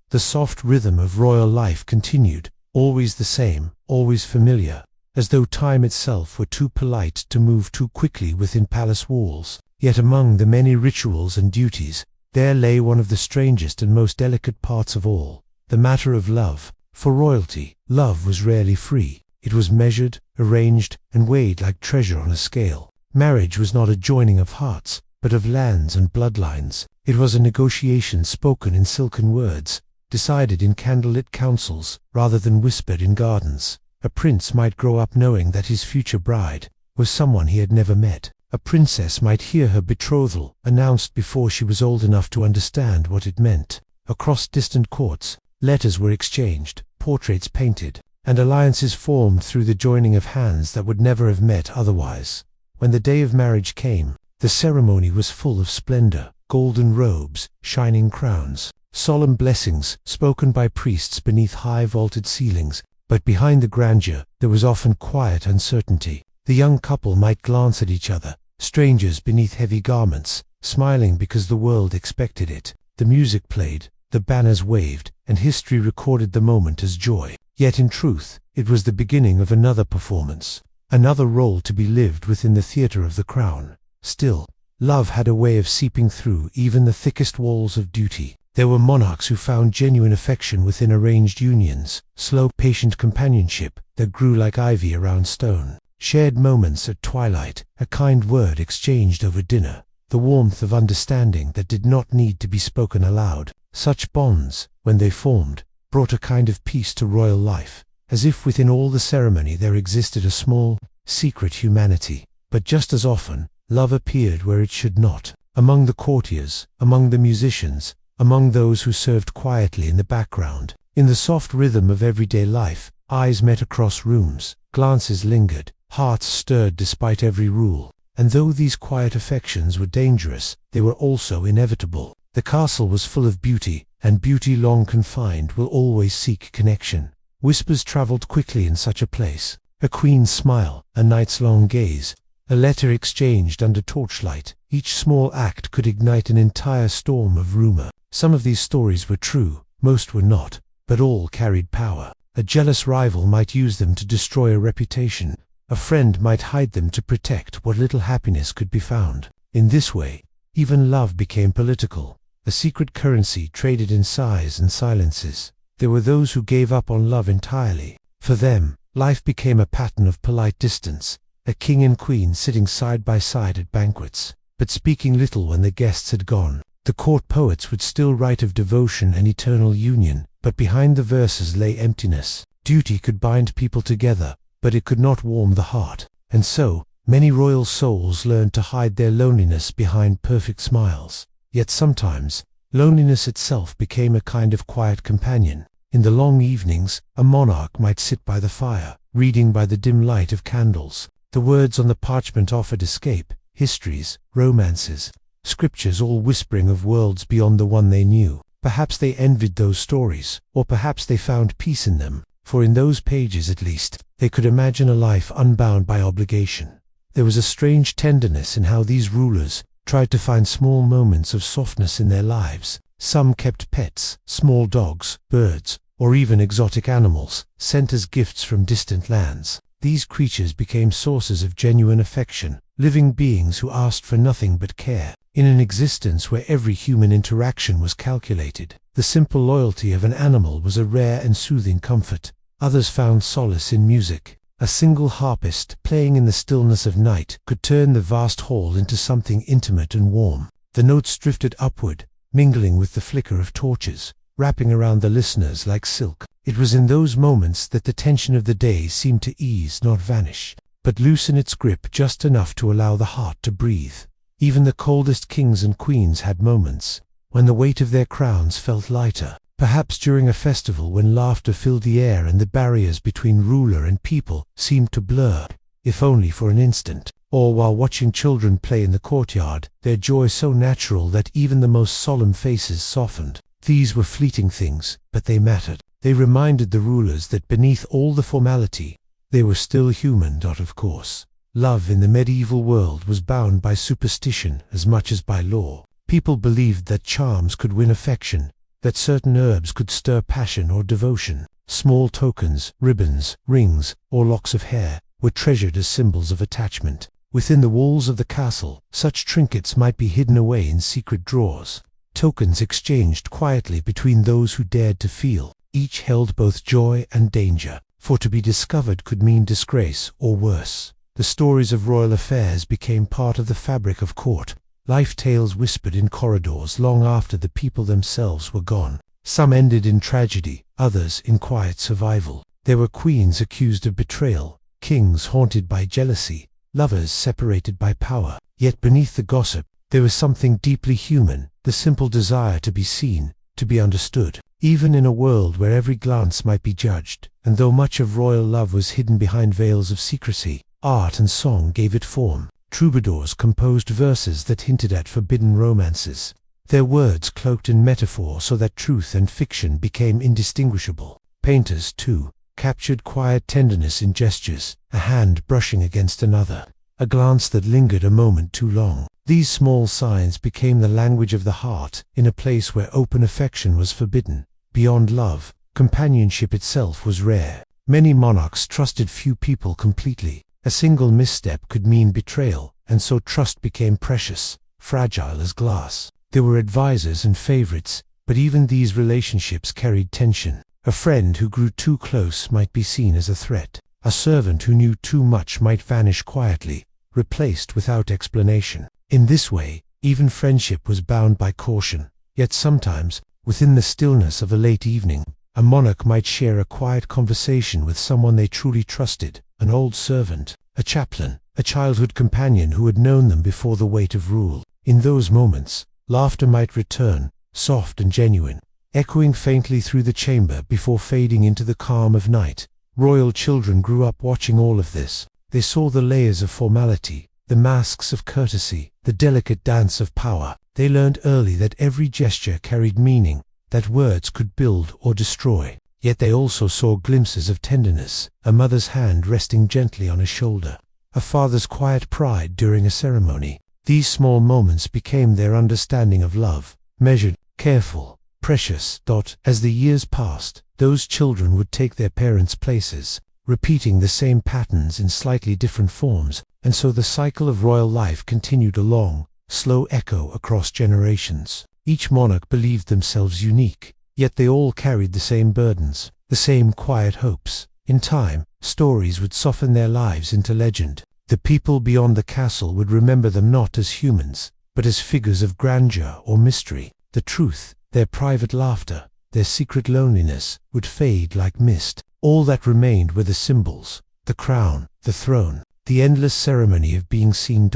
The soft rhythm of royal life continued, always the same, always familiar, as though time itself were too polite to move too quickly within palace walls. Yet among the many rituals and duties, there lay one of the strangest and most delicate parts of all. The matter of love. For royalty, love was rarely free. It was measured, arranged, and weighed like treasure on a scale. Marriage was not a joining of hearts, but of lands and bloodlines. It was a negotiation spoken in silken words, decided in candlelit councils, rather than whispered in gardens. A prince might grow up knowing that his future bride was someone he had never met. A princess might hear her betrothal announced before she was old enough to understand what it meant. Across distant courts, letters were exchanged, portraits painted, and alliances formed through the joining of hands that would never have met otherwise. When the day of marriage came, the ceremony was full of splendor, golden robes, shining crowns, solemn blessings spoken by priests beneath high vaulted ceilings, but behind the grandeur there was often quiet uncertainty. The young couple might glance at each other, strangers beneath heavy garments, smiling because the world expected it. The music played, the banners waved, and history recorded the moment as joy. Yet in truth, it was the beginning of another performance, another role to be lived within the theatre of the crown. Still, love had a way of seeping through even the thickest walls of duty. There were monarchs who found genuine affection within arranged unions, slow, patient companionship that grew like ivy around stone, shared moments at twilight, a kind word exchanged over dinner, the warmth of understanding that did not need to be spoken aloud. Such bonds, when they formed, brought a kind of peace to royal life, as if within all the ceremony there existed a small, secret humanity. But just as often, love appeared where it should not, among the courtiers, among the musicians, among those who served quietly in the background. In the soft rhythm of everyday life, eyes met across rooms, glances lingered, hearts stirred despite every rule. And though these quiet affections were dangerous, they were also inevitable. The castle was full of beauty, and beauty long confined will always seek connection. Whispers traveled quickly in such a place. A queen's smile, a night's long gaze, a letter exchanged under torchlight. Each small act could ignite an entire storm of rumor. Some of these stories were true, most were not, but all carried power. A jealous rival might use them to destroy a reputation. A friend might hide them to protect what little happiness could be found. In this way, even love became political, a secret currency traded in sighs and silences. There were those who gave up on love entirely. For them, life became a pattern of polite distance, a king and queen sitting side by side at banquets, but speaking little when the guests had gone. The court poets would still write of devotion and eternal union, but behind the verses lay emptiness. Duty could bind people together, but it could not warm the heart. And so, many royal souls learned to hide their loneliness behind perfect smiles. Yet sometimes, loneliness itself became a kind of quiet companion. In the long evenings, a monarch might sit by the fire, reading by the dim light of candles. The words on the parchment offered escape, histories, romances, scriptures, all whispering of worlds beyond the one they knew. Perhaps they envied those stories, or perhaps they found peace in them, for in those pages at least, they could imagine a life unbound by obligation. There was a strange tenderness in how these rulers tried to find small moments of softness in their lives. Some kept pets, small dogs, birds, or even exotic animals, sent as gifts from distant lands. These creatures became sources of genuine affection, living beings who asked for nothing but care. In an existence where every human interaction was calculated, the simple loyalty of an animal was a rare and soothing comfort. Others found solace in music. A single harpist, playing in the stillness of night, could turn the vast hall into something intimate and warm. The notes drifted upward, mingling with the flicker of torches, wrapping around the listeners like silk. It was in those moments that the tension of the day seemed to ease, not vanish, but loosen its grip just enough to allow the heart to breathe. Even the coldest kings and queens had moments when the weight of their crowns felt lighter. Perhaps during a festival when laughter filled the air and the barriers between ruler and people seemed to blur, if only for an instant. Or while watching children play in the courtyard, their joy so natural that even the most solemn faces softened. These were fleeting things, but they mattered. They reminded the rulers that beneath all the formality, they were still human. Of course, love in the medieval world was bound by superstition as much as by law. People believed that charms could win affection, that certain herbs could stir passion or devotion. Small tokens, ribbons, rings, or locks of hair were treasured as symbols of attachment. Within the walls of the castle, such trinkets might be hidden away in secret drawers, tokens exchanged quietly between those who dared to feel. Each held both joy and danger, for to be discovered could mean disgrace or worse. The stories of royal affairs became part of the fabric of court. Life tales whispered in corridors long after the people themselves were gone. Some ended in tragedy, others in quiet survival. There were queens accused of betrayal, kings haunted by jealousy, lovers separated by power. Yet beneath the gossip, there was something deeply human, the simple desire to be seen, to be understood. Even in a world where every glance might be judged, and though much of royal love was hidden behind veils of secrecy, art and song gave it form. Troubadours composed verses that hinted at forbidden romances. their words cloaked in metaphor so that truth and fiction became indistinguishable. Painters, too, captured quiet tenderness in gestures, a hand brushing against another, a glance that lingered a moment too long. These small signs became the language of the heart in a place where open affection was forbidden. Beyond love, companionship itself was rare. Many monarchs trusted few people completely. A single misstep could mean betrayal, and so trust became precious, fragile as glass. There were advisors and favorites, but even these relationships carried tension. A friend who grew too close might be seen as a threat. A servant who knew too much might vanish quietly, replaced without explanation. In this way, even friendship was bound by caution. Yet sometimes, within the stillness of a late evening, a monarch might share a quiet conversation with someone they truly trusted, an old servant, a chaplain, a childhood companion who had known them before the weight of rule. In those moments, laughter might return, soft and genuine, echoing faintly through the chamber before fading into the calm of night. Royal children grew up watching all of this. They saw the layers of formality, the masks of courtesy, the delicate dance of power. They learned early that every gesture carried meaning, that words could build or destroy. Yet they also saw glimpses of tenderness, a mother's hand resting gently on a shoulder, a father's quiet pride during a ceremony. These small moments became their understanding of love, measured, careful, precious. As the years passed, those children would take their parents' places, repeating the same patterns in slightly different forms, and so the cycle of royal life continued a long, slow echo across generations. Each monarch believed themselves unique, yet they all carried the same burdens, the same quiet hopes. In time, stories would soften their lives into legend. The people beyond the castle would remember them not as humans, but as figures of grandeur or mystery. The truth, their private laughter, their secret loneliness, would fade like mist. All that remained were the symbols, the crown, the throne, the endless ceremony of being seen.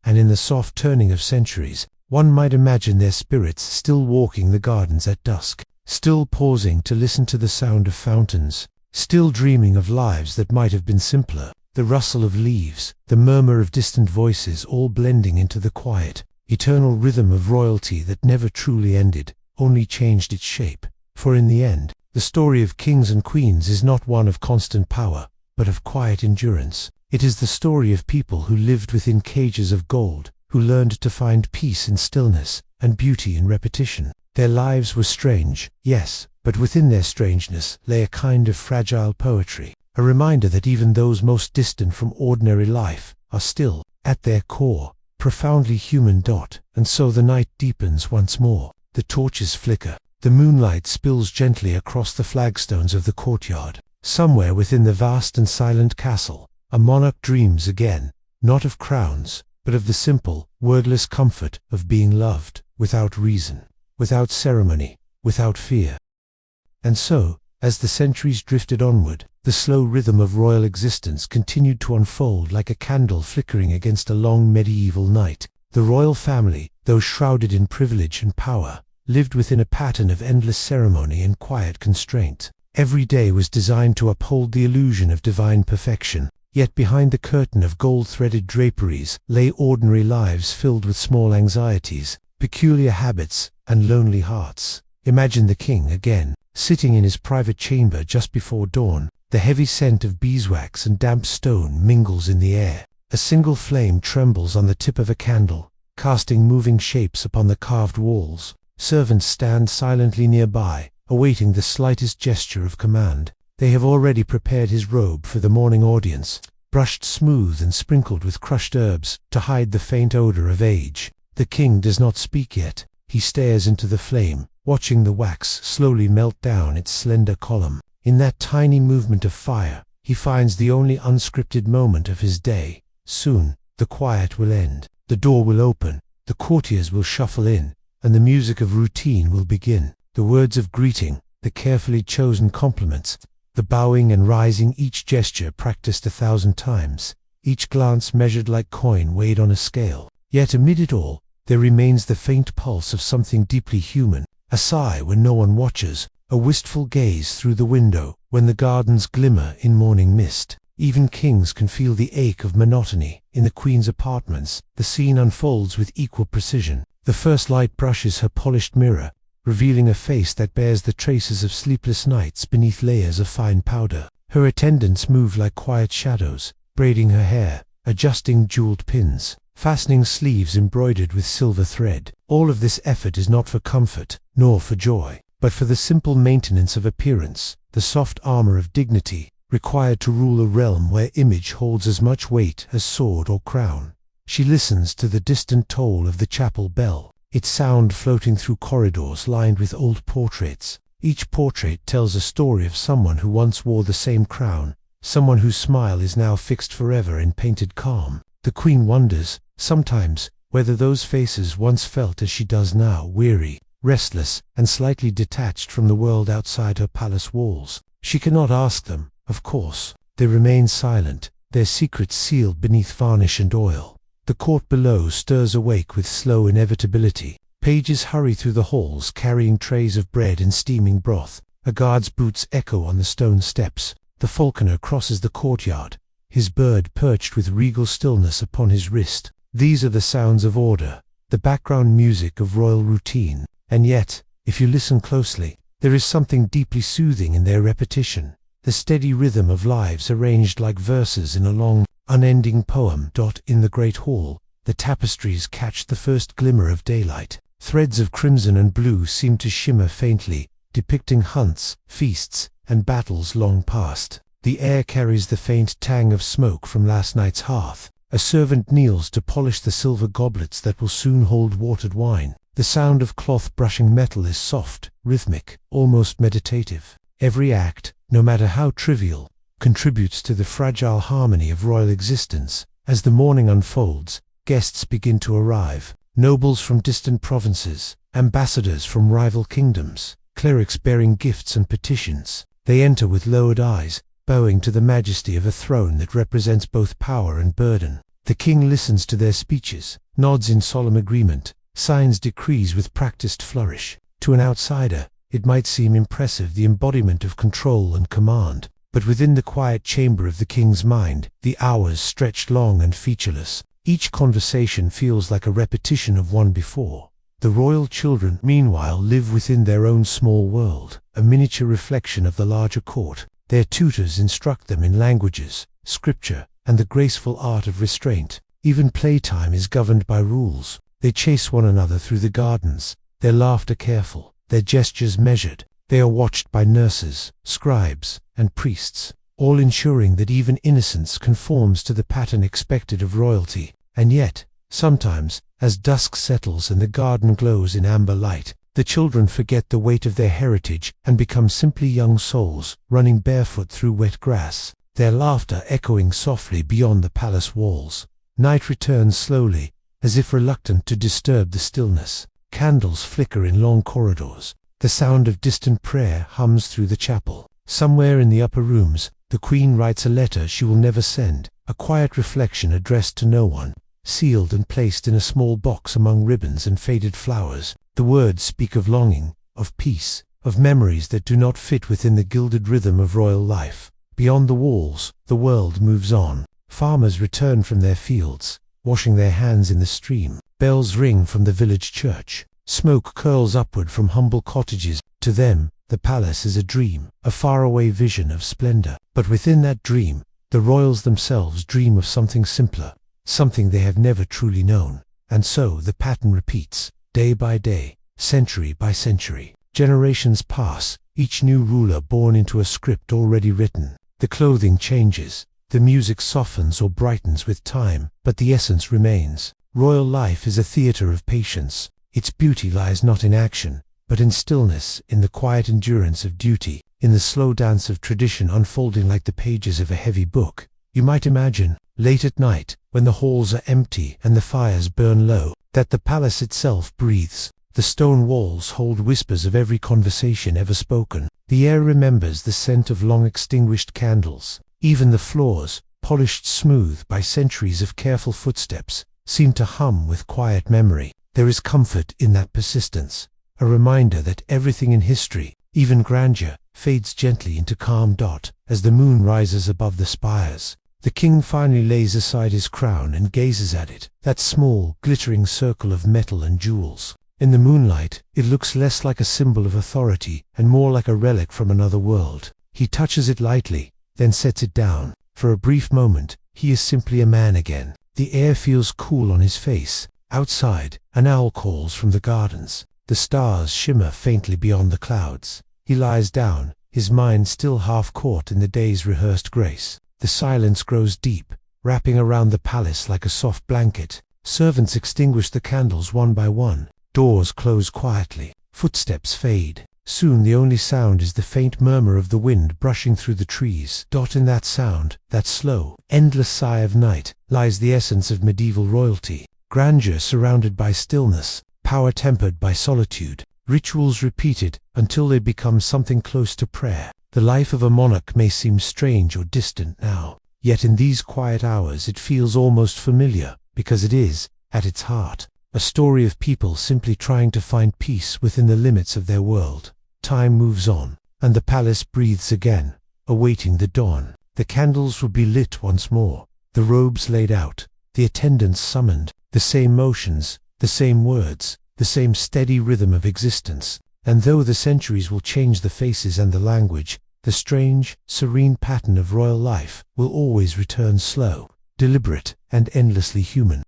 And in the soft turning of centuries, one might imagine their spirits still walking the gardens at dusk, still pausing to listen to the sound of fountains, still dreaming of lives that might have been simpler. The rustle of leaves, the murmur of distant voices, all blending into the quiet, eternal rhythm of royalty that never truly ended, only changed its shape. For in the end, the story of kings and queens is not one of constant power, but of quiet endurance. It is the story of people who lived within cages of gold, who learned to find peace in stillness and beauty in repetition. Their lives were strange, yes, but within their strangeness lay a kind of fragile poetry, a reminder that even those most distant from ordinary life are still, at their core, profoundly human. And so the night deepens once more. The torches flicker. The moonlight spills gently across the flagstones of the courtyard. Somewhere within the vast and silent castle, a monarch dreams again, not of crowns, but of the simple, wordless comfort of being loved, without reason, without ceremony, without fear. And so, as the centuries drifted onward, the slow rhythm of royal existence continued to unfold like a candle flickering against a long medieval night. The royal family, though shrouded in privilege and power, lived within a pattern of endless ceremony and quiet constraint. Every day was designed to uphold the illusion of divine perfection. Yet behind the curtain of gold-threaded draperies lay ordinary lives filled with small anxieties, peculiar habits, and lonely hearts. Imagine the king again, sitting in his private chamber just before dawn. The heavy scent of beeswax and damp stone mingles in the air. A single flame trembles on the tip of a candle, casting moving shapes upon the carved walls. Servants stand silently nearby, awaiting the slightest gesture of command. They have already prepared his robe for the morning audience, brushed smooth and sprinkled with crushed herbs to hide the faint odor of age. The king does not speak yet. He stares into the flame, watching the wax slowly melt down its slender column. In that tiny movement of fire, he finds the only unscripted moment of his day. Soon, the quiet will end. The door will open, the courtiers will shuffle in, and the music of routine will begin. The words of greeting, the carefully chosen compliments, the bowing and rising, each gesture practiced 1,000 times, each glance measured like coin weighed on a scale. Yet amid it all, there remains the faint pulse of something deeply human, a sigh when no one watches, a wistful gaze through the window when the gardens glimmer in morning mist. Even kings can feel the ache of monotony. In the queen's apartments, the scene unfolds with equal precision. The first light brushes her polished mirror, revealing a face that bears the traces of sleepless nights beneath layers of fine powder. Her attendants move like quiet shadows, braiding her hair, adjusting jeweled pins, fastening sleeves embroidered with silver thread. All of this effort is not for comfort, nor for joy, but for the simple maintenance of appearance, the soft armor of dignity required to rule a realm where image holds as much weight as sword or crown. She listens to the distant toll of the chapel bell, its sound floating through corridors lined with old portraits. Each portrait tells a story of someone who once wore the same crown, someone whose smile is now fixed forever in painted calm. The queen wonders, sometimes, whether those faces once felt as she does now, weary, restless, and slightly detached from the world outside her palace walls. She cannot ask them, of course. They remain silent, their secrets sealed beneath varnish and oil. The court below stirs awake with slow inevitability. Pages hurry through the halls carrying trays of bread and steaming broth. A guard's boots echo on the stone steps. The falconer crosses the courtyard, his bird perched with regal stillness upon his wrist. These are the sounds of order, the background music of royal routine. And yet, if you listen closely, there is something deeply soothing in their repetition. The steady rhythm of lives arranged like verses in a long, unending poem. In the great hall, the tapestries catch the first glimmer of daylight. Threads of crimson and blue seem to shimmer faintly, depicting hunts, feasts, and battles long past. The air carries the faint tang of smoke from last night's hearth. A servant kneels to polish the silver goblets that will soon hold watered wine. The sound of cloth brushing metal is soft, rhythmic, almost meditative. Every act, no matter how trivial, contributes to the fragile harmony of royal existence. As the morning unfolds, guests begin to arrive. Nobles from distant provinces, ambassadors from rival kingdoms, clerics bearing gifts and petitions. They enter with lowered eyes, bowing to the majesty of a throne that represents both power and burden. The king listens to their speeches, nods in solemn agreement, signs decrees with practiced flourish. To an outsider, it might seem impressive, the embodiment of control and command. But within the quiet chamber of the king's mind, the hours stretched long and featureless. Each conversation feels like a repetition of one before. The royal children, meanwhile, live within their own small world, a miniature reflection of the larger court. Their tutors instruct them in languages, scripture, and the graceful art of restraint. Even playtime is governed by rules. They chase one another through the gardens, their laughter careful, their gestures measured. They are watched by nurses, scribes, and priests, all ensuring that even innocence conforms to the pattern expected of royalty. And yet, sometimes, as dusk settles and the garden glows in amber light, the children forget the weight of their heritage and become simply young souls, running barefoot through wet grass, their laughter echoing softly beyond the palace walls. Night returns slowly, as if reluctant to disturb the stillness. Candles flicker in long corridors. The sound of distant prayer hums through the chapel. Somewhere in the upper rooms, the queen writes a letter she will never send, a quiet reflection addressed to no one, sealed and placed in a small box among ribbons and faded flowers. The words speak of longing, of peace, of memories that do not fit within the gilded rhythm of royal life. Beyond the walls, the world moves on. Farmers return from their fields, washing their hands in the stream. Bells ring from the village church. Smoke curls upward from humble cottages. To them, the palace is a dream, a faraway vision of splendor. But within that dream, the royals themselves dream of something simpler, something they have never truly known. And so the pattern repeats, day by day, century by century. Generations pass, each new ruler born into a script already written. The clothing changes, the music softens or brightens with time, but the essence remains. Royal life is a theater of patience. Its beauty lies not in action, but in stillness, in the quiet endurance of duty, in the slow dance of tradition unfolding like the pages of a heavy book. You might imagine, late at night, when the halls are empty and the fires burn low, that the palace itself breathes. The stone walls hold whispers of every conversation ever spoken. The air remembers the scent of long-extinguished candles. Even the floors, polished smooth by centuries of careful footsteps, seem to hum with quiet memory. There is comfort in that persistence, a reminder that everything in history, even grandeur, fades gently into calm. As the moon rises above the spires, The king finally lays aside his crown and gazes at it, that small, glittering circle of metal and jewels. In the moonlight, it looks less like a symbol of authority and more like a relic from another world. He touches it lightly, then sets it down. For a brief moment, he is simply a man again. The air feels cool on his face. Outside, an owl calls from the gardens. The stars shimmer faintly beyond the clouds. He lies down, his mind still half caught in the day's rehearsed grace. The silence grows deep, wrapping around the palace like a soft blanket. Servants extinguish the candles one by one. Doors close quietly. Footsteps fade. Soon the only sound is the faint murmur of the wind brushing through the trees. In that sound, that slow, endless sigh of night, lies the essence of medieval royalty. Grandeur surrounded by stillness, power tempered by solitude, rituals repeated until they become something close to prayer. The life of a monarch may seem strange or distant now, yet in these quiet hours it feels almost familiar, because it is, at its heart, a story of people simply trying to find peace within the limits of their world. Time moves on, and the palace breathes again, awaiting the dawn. The candles will be lit once more, the robes laid out, the attendants summoned, the same motions, the same words, the same steady rhythm of existence. And though the centuries will change the faces and the language, the strange, serene pattern of royal life will always return slow, deliberate, and endlessly human.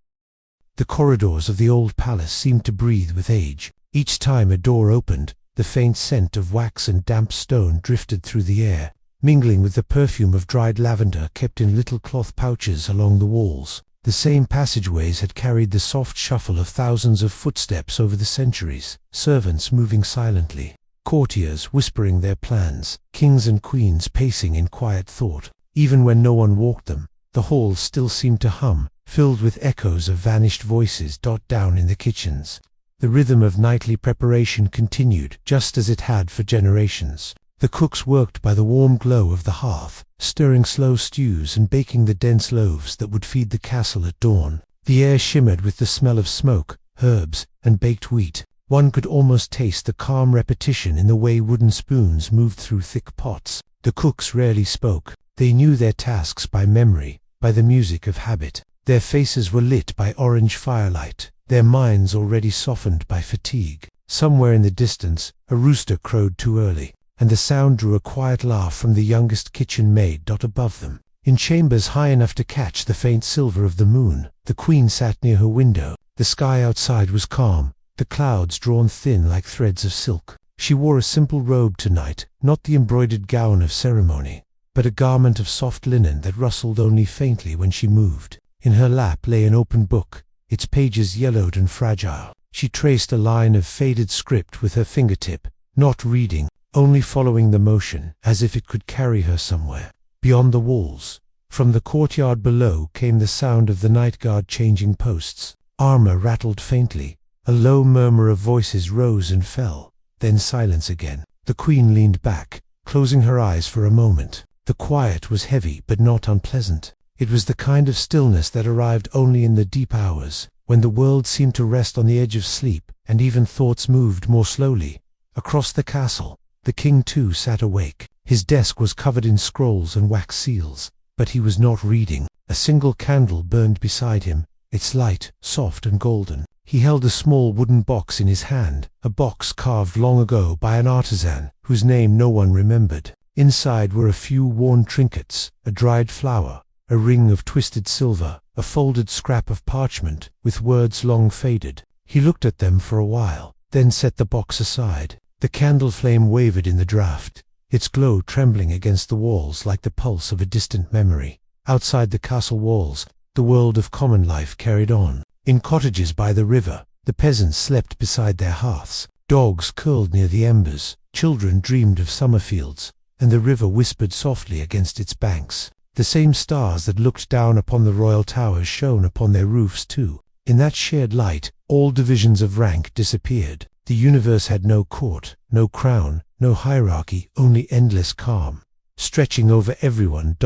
The corridors of the old palace seemed to breathe with age. Each time a door opened, the faint scent of wax and damp stone drifted through the air, mingling with the perfume of dried lavender kept in little cloth pouches along the walls. The same passageways had carried the soft shuffle of thousands of footsteps over the centuries, servants moving silently, courtiers whispering their plans, kings and queens pacing in quiet thought. Even when no one walked them, the halls still seemed to hum, filled with echoes of vanished voices down in the kitchens. The rhythm of nightly preparation continued, just as it had for generations. The cooks worked by the warm glow of the hearth, stirring slow stews and baking the dense loaves that would feed the castle at dawn. The air shimmered with the smell of smoke, herbs, and baked wheat. One could almost taste the calm repetition in the way wooden spoons moved through thick pots. The cooks rarely spoke. They knew their tasks by memory, by the music of habit. Their faces were lit by orange firelight, their minds already softened by fatigue. Somewhere in the distance, a rooster crowed too early, and the sound drew a quiet laugh from the youngest kitchen maid above them. In chambers high enough to catch the faint silver of the moon, the queen sat near her window. The sky outside was calm, the clouds drawn thin like threads of silk. She wore a simple robe tonight, not the embroidered gown of ceremony, but a garment of soft linen that rustled only faintly when she moved. In her lap lay an open book, its pages yellowed and fragile. She traced a line of faded script with her fingertip, not reading, only following the motion, as if it could carry her somewhere. Beyond the walls, from the courtyard below came the sound of the night guard changing posts. Armor rattled faintly, a low murmur of voices rose and fell, then silence again. The queen leaned back, closing her eyes for a moment. The quiet was heavy but not unpleasant. It was the kind of stillness that arrived only in the deep hours, when the world seemed to rest on the edge of sleep, and even thoughts moved more slowly. Across the castle, the king too sat awake. His desk was covered in scrolls and wax seals, but he was not reading. A single candle burned beside him, its light soft and golden. He held a small wooden box in his hand, a box carved long ago by an artisan whose name no one remembered. Inside were a few worn trinkets, a dried flower, a ring of twisted silver, a folded scrap of parchment with words long faded. He looked at them for a while, then set the box aside. The candle flame wavered in the draught, its glow trembling against the walls like the pulse of a distant memory. Outside the castle walls, the world of common life carried on. In cottages by the river, the peasants slept beside their hearths. Dogs curled near the embers, children dreamed of summer fields, and the river whispered softly against its banks. The same stars that looked down upon the royal towers shone upon their roofs too. In that shared light, all divisions of rank disappeared. The universe had no court, no crown, no hierarchy, only endless calm, stretching over everyone.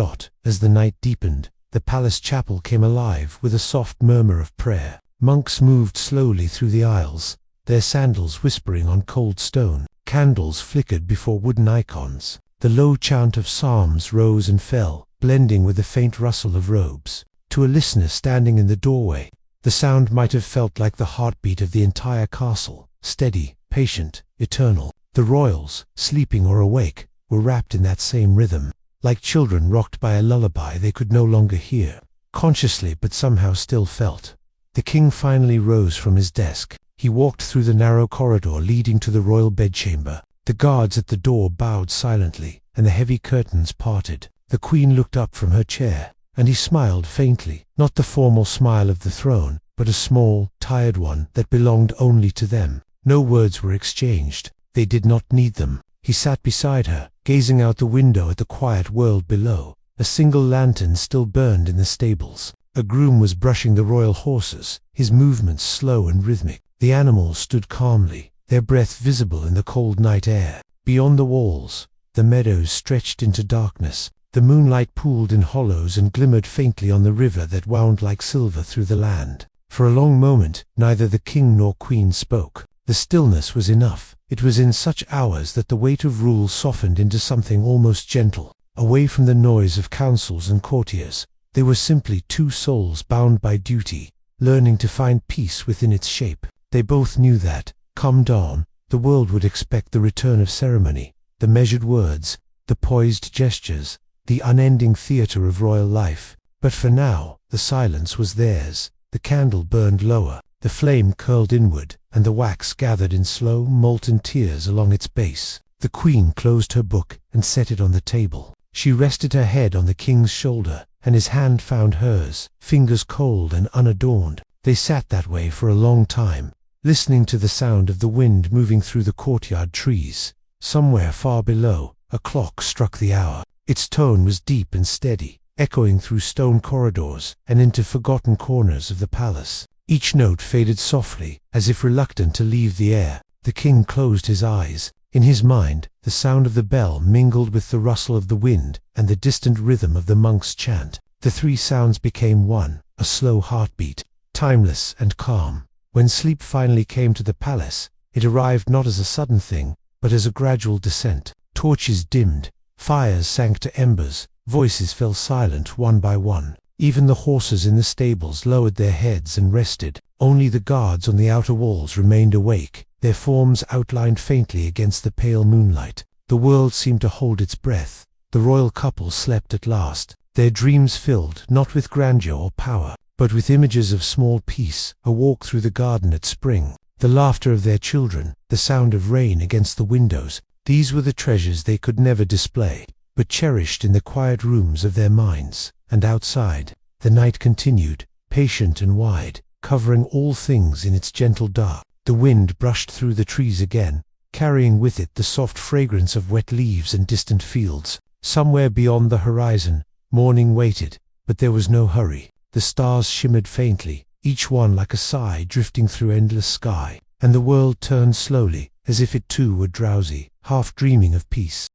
As the night deepened, the palace chapel came alive with a soft murmur of prayer. Monks moved slowly through the aisles, their sandals whispering on cold stone. Candles flickered before wooden icons. The low chant of psalms rose and fell, blending with the faint rustle of robes. To a listener standing in the doorway, the sound might have felt like the heartbeat of the entire castle, steady, patient, eternal. The royals, sleeping or awake, were wrapped in that same rhythm, like children rocked by a lullaby they could no longer hear, consciously but somehow still felt. The king finally rose from his desk. He walked through the narrow corridor leading to the royal bedchamber. The guards at the door bowed silently, and the heavy curtains parted. The queen looked up from her chair, and he smiled faintly, not the formal smile of the throne, but a small, tired one that belonged only to them. No words were exchanged. They did not need them. He sat beside her, gazing out the window at the quiet world below. A single lantern still burned in the stables. A groom was brushing the royal horses, his movements slow and rhythmic. The animals stood calmly, their breath visible in the cold night air. Beyond the walls, the meadows stretched into darkness. The moonlight pooled in hollows and glimmered faintly on the river that wound like silver through the land. For a long moment, neither the king nor queen spoke. The stillness was enough. It was in such hours that the weight of rule softened into something almost gentle. Away from the noise of councils and courtiers, they were simply two souls bound by duty, learning to find peace within its shape. They both knew that, come dawn, the world would expect the return of ceremony, the measured words, the poised gestures, the unending theater of royal life. But for now, the silence was theirs. The candle burned lower, the flame curled inward, and the wax gathered in slow, molten tears along its base. The queen closed her book and set it on the table. She rested her head on the king's shoulder, and his hand found hers, fingers cold and unadorned. They sat that way for a long time, listening to the sound of the wind moving through the courtyard trees. Somewhere far below, a clock struck the hour. Its tone was deep and steady, echoing through stone corridors and into forgotten corners of the palace. Each note faded softly, as if reluctant to leave the air. The king closed his eyes. In his mind, the sound of the bell mingled with the rustle of the wind and the distant rhythm of the monks' chant. The three sounds became one, a slow heartbeat, timeless and calm. When sleep finally came to the palace, it arrived not as a sudden thing, but as a gradual descent. Torches dimmed, fires sank to embers, voices fell silent one by one. Even the horses in the stables lowered their heads and rested. Only the guards on the outer walls remained awake, their forms outlined faintly against the pale moonlight. The world seemed to hold its breath. The royal couple slept at last, their dreams filled not with grandeur or power, but with images of small peace, a walk through the garden at spring, the laughter of their children, the sound of rain against the windows. These were the treasures they could never display, but cherished in the quiet rooms of their minds. And outside, the night continued, patient and wide, covering all things in its gentle dark. The wind brushed through the trees again, carrying with it the soft fragrance of wet leaves and distant fields. Somewhere beyond the horizon, morning waited, but there was no hurry. The stars shimmered faintly, each one like a sigh drifting through endless sky, and the world turned slowly, as if it too were drowsy, half dreaming of peace.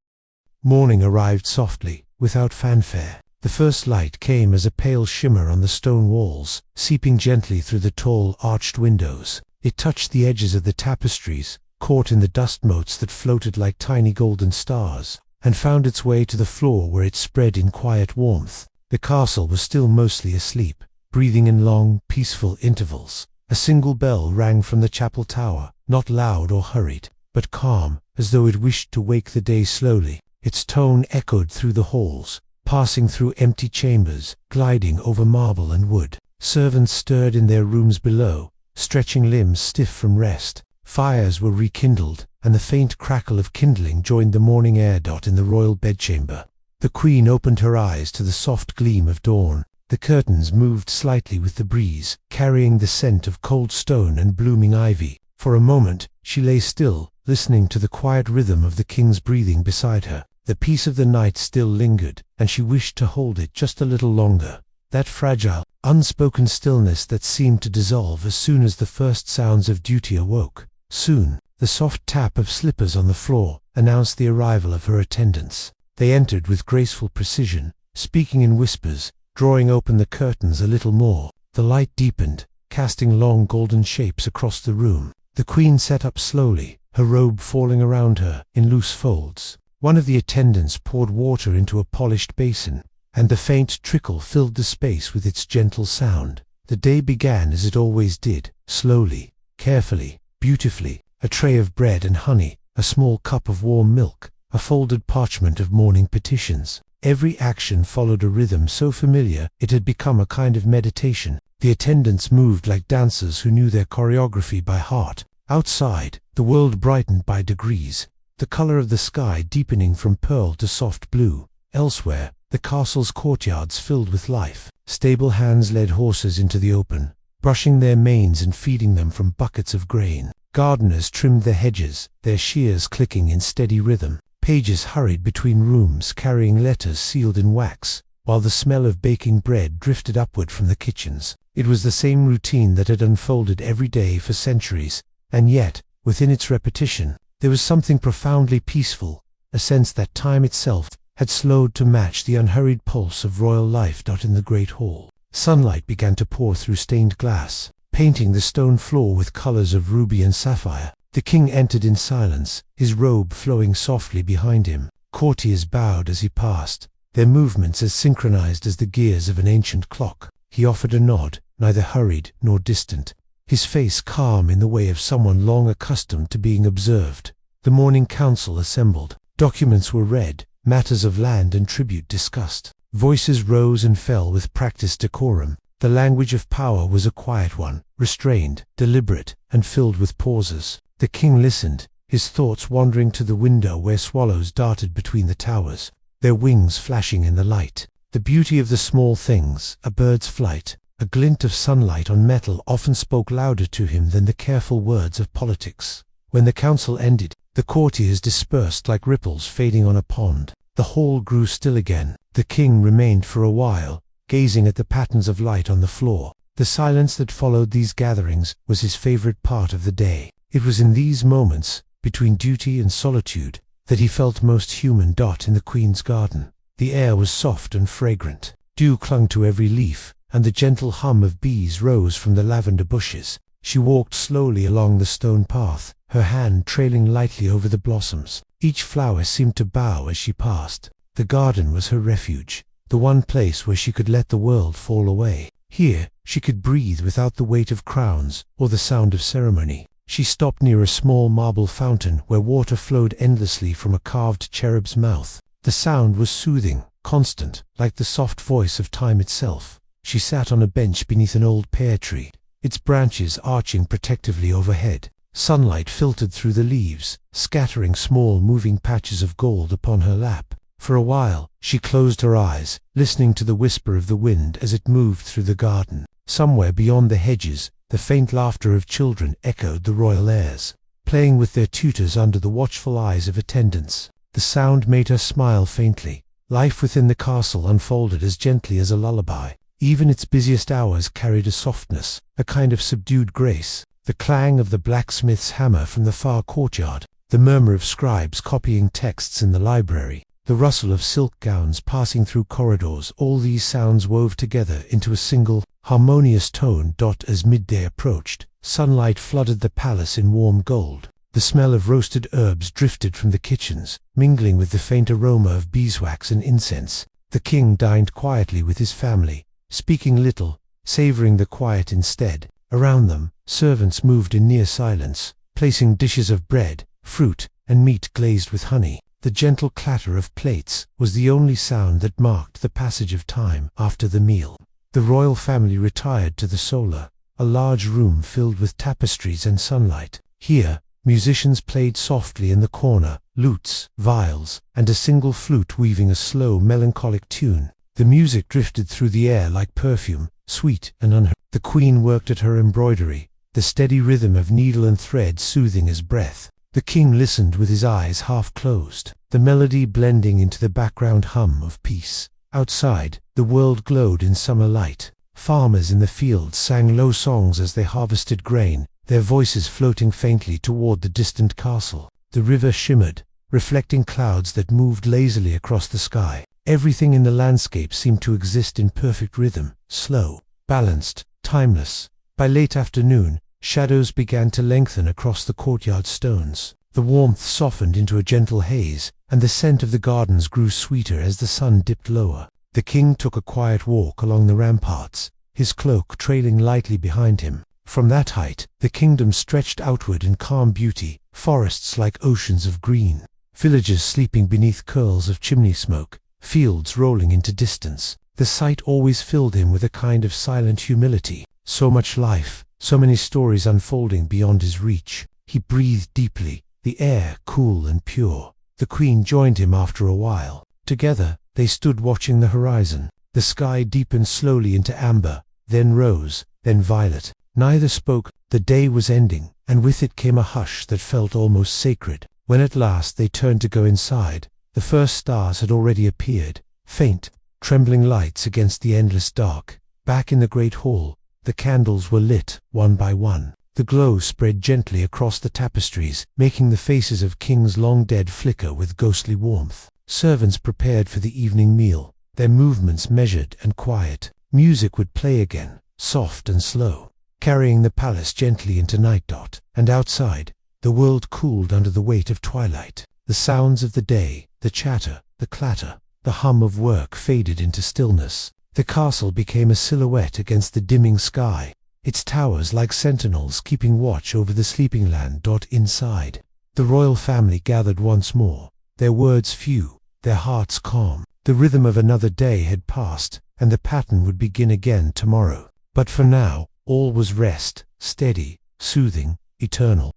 Morning arrived softly, without fanfare. The first light came as a pale shimmer on the stone walls, seeping gently through the tall, arched windows. It touched the edges of the tapestries, caught in the dust motes that floated like tiny golden stars, and found its way to the floor where it spread in quiet warmth. The castle was still mostly asleep, breathing in long, peaceful intervals. A single bell rang from the chapel tower, not loud or hurried, but calm, as though it wished to wake the day slowly. Its tone echoed through the halls, passing through empty chambers, gliding over marble and wood. Servants stirred in their rooms below, stretching limbs stiff from rest. Fires were rekindled, and the faint crackle of kindling joined the morning air dot in the royal bedchamber. The queen opened her eyes to the soft gleam of dawn. The curtains moved slightly with the breeze, carrying the scent of cold stone and blooming ivy. For a moment, she lay still, listening to the quiet rhythm of the king's breathing beside her. The peace of the night still lingered, and she wished to hold it just a little longer. That fragile, unspoken stillness that seemed to dissolve as soon as the first sounds of duty awoke. Soon, the soft tap of slippers on the floor announced the arrival of her attendants. They entered with graceful precision, speaking in whispers, drawing open the curtains a little more. The light deepened, casting long golden shapes across the room. The queen sat up slowly, her robe falling around her in loose folds. One of the attendants poured water into a polished basin. and the faint trickle filled the space with its gentle sound. The day began as it always did, slowly, carefully, beautifully. A tray of bread and honey, a small cup of warm milk, a folded parchment of morning petitions. Every action followed a rhythm so familiar it had become a kind of meditation. The attendants moved like dancers who knew their choreography by heart. Outside, the world brightened by degrees, the color of the sky deepening from pearl to soft blue. Elsewhere, the castle's courtyards filled with life. Stable hands led horses into the open, brushing their manes and feeding them from buckets of grain. Gardeners trimmed the hedges, their shears clicking in steady rhythm. Pages hurried between rooms carrying letters sealed in wax, while the smell of baking bread drifted upward from the kitchens. It was the same routine that had unfolded every day for centuries, and yet, within its repetition, there was something profoundly peaceful, a sense that time itself had slowed to match the unhurried pulse of royal life in the great hall. Sunlight began to pour through stained glass, painting the stone floor with colors of ruby and sapphire. The king entered in silence, his robe flowing softly behind him. Courtiers bowed as he passed, their movements as synchronized as the gears of an ancient clock. He offered a nod, neither hurried nor distant, his face calm in the way of someone long accustomed to being observed. The morning council assembled. Documents were read, matters of land and tribute discussed. Voices rose and fell with practiced decorum. The language of power was a quiet one, restrained, deliberate, and filled with pauses. The king listened, his thoughts wandering to the window where swallows darted between the towers, their wings flashing in the light. The beauty of the small things, a bird's flight, a glint of sunlight on metal often spoke louder to him than the careful words of politics. When the council ended, the courtiers dispersed like ripples fading on a pond. The hall grew still again. The king remained for a while, gazing at the patterns of light on the floor. The silence that followed these gatherings was his favorite part of the day. It was in these moments, between duty and solitude, that he felt most human. In the Queen's garden, the air was soft and fragrant. Dew clung to every leaf, and the gentle hum of bees rose from the lavender bushes. She walked slowly along the stone path, her hand trailing lightly over the blossoms. Each flower seemed to bow as she passed. The garden was her refuge, the one place where she could let the world fall away. Here, she could breathe without the weight of crowns or the sound of ceremony. She stopped near a small marble fountain where water flowed endlessly from a carved cherub's mouth. The sound was soothing, constant, like the soft voice of time itself. She sat on a bench beneath an old pear tree, its branches arching protectively overhead. Sunlight filtered through the leaves, scattering small moving patches of gold upon her lap. For a while, she closed her eyes, listening to the whisper of the wind as it moved through the garden. Somewhere beyond the hedges, the faint laughter of children echoed the royal airs, playing with their tutors under the watchful eyes of attendants. The sound made her smile faintly. Life within the castle unfolded as gently as a lullaby. Even its busiest hours carried a softness, a kind of subdued grace. The clang of the blacksmith's hammer from the far courtyard, the murmur of scribes copying texts in the library, the rustle of silk gowns passing through corridors, all these sounds wove together into a single, harmonious tone. As midday approached, sunlight flooded the palace in warm gold. The smell of roasted herbs drifted from the kitchens, mingling with the faint aroma of beeswax and incense. The king dined quietly with his family, speaking little, savoring the quiet instead. Around them, servants moved in near silence, placing dishes of bread, fruit, and meat glazed with honey. The gentle clatter of plates was the only sound that marked the passage of time after the meal. The royal family retired to the solar, a large room filled with tapestries and sunlight. Here, musicians played softly in the corner, lutes, viols, and a single flute weaving a slow, melancholic tune. The music drifted through the air like perfume, sweet and unheard. The queen worked at her embroidery, the steady rhythm of needle and thread soothing as breath. The king listened with his eyes half closed, the melody blending into the background hum of peace. Outside, the world glowed in summer light. Farmers in the fields sang low songs as they harvested grain, their voices floating faintly toward the distant castle. The river shimmered, reflecting clouds that moved lazily across the sky. Everything in the landscape seemed to exist in perfect rhythm, slow, balanced, timeless. By late afternoon, shadows began to lengthen across the courtyard stones. The warmth softened into a gentle haze, and the scent of the gardens grew sweeter as the sun dipped lower. The king took a quiet walk along the ramparts, his cloak trailing lightly behind him. From that height, the kingdom stretched outward in calm beauty, forests like oceans of green, villages sleeping beneath curls of chimney smoke, fields rolling into distance. The sight always filled him with a kind of silent humility. So much life, so many stories unfolding beyond his reach. He breathed deeply, the air cool and pure. The queen joined him after a while. Together, they stood watching the horizon. The sky deepened slowly into amber, then rose, then violet. Neither spoke. The day was ending, and with it came a hush that felt almost sacred. When at last they turned to go inside, the first stars had already appeared, faint, trembling lights against the endless dark. Back in the great hall, the candles were lit, one by one. The glow spread gently across the tapestries, making the faces of kings long dead flicker with ghostly warmth. Servants prepared for the evening meal, their movements measured and quiet. Music would play again, soft and slow, carrying the palace gently into night. And outside, the world cooled under the weight of twilight. The sounds of the day, the chatter, the clatter, the hum of work faded into stillness. The castle became a silhouette against the dimming sky, its towers like sentinels keeping watch over the sleeping land. Inside, the royal family gathered once more, their words few, their hearts calm. The rhythm of another day had passed, and the pattern would begin again tomorrow. But for now, all was rest, steady, soothing, eternal.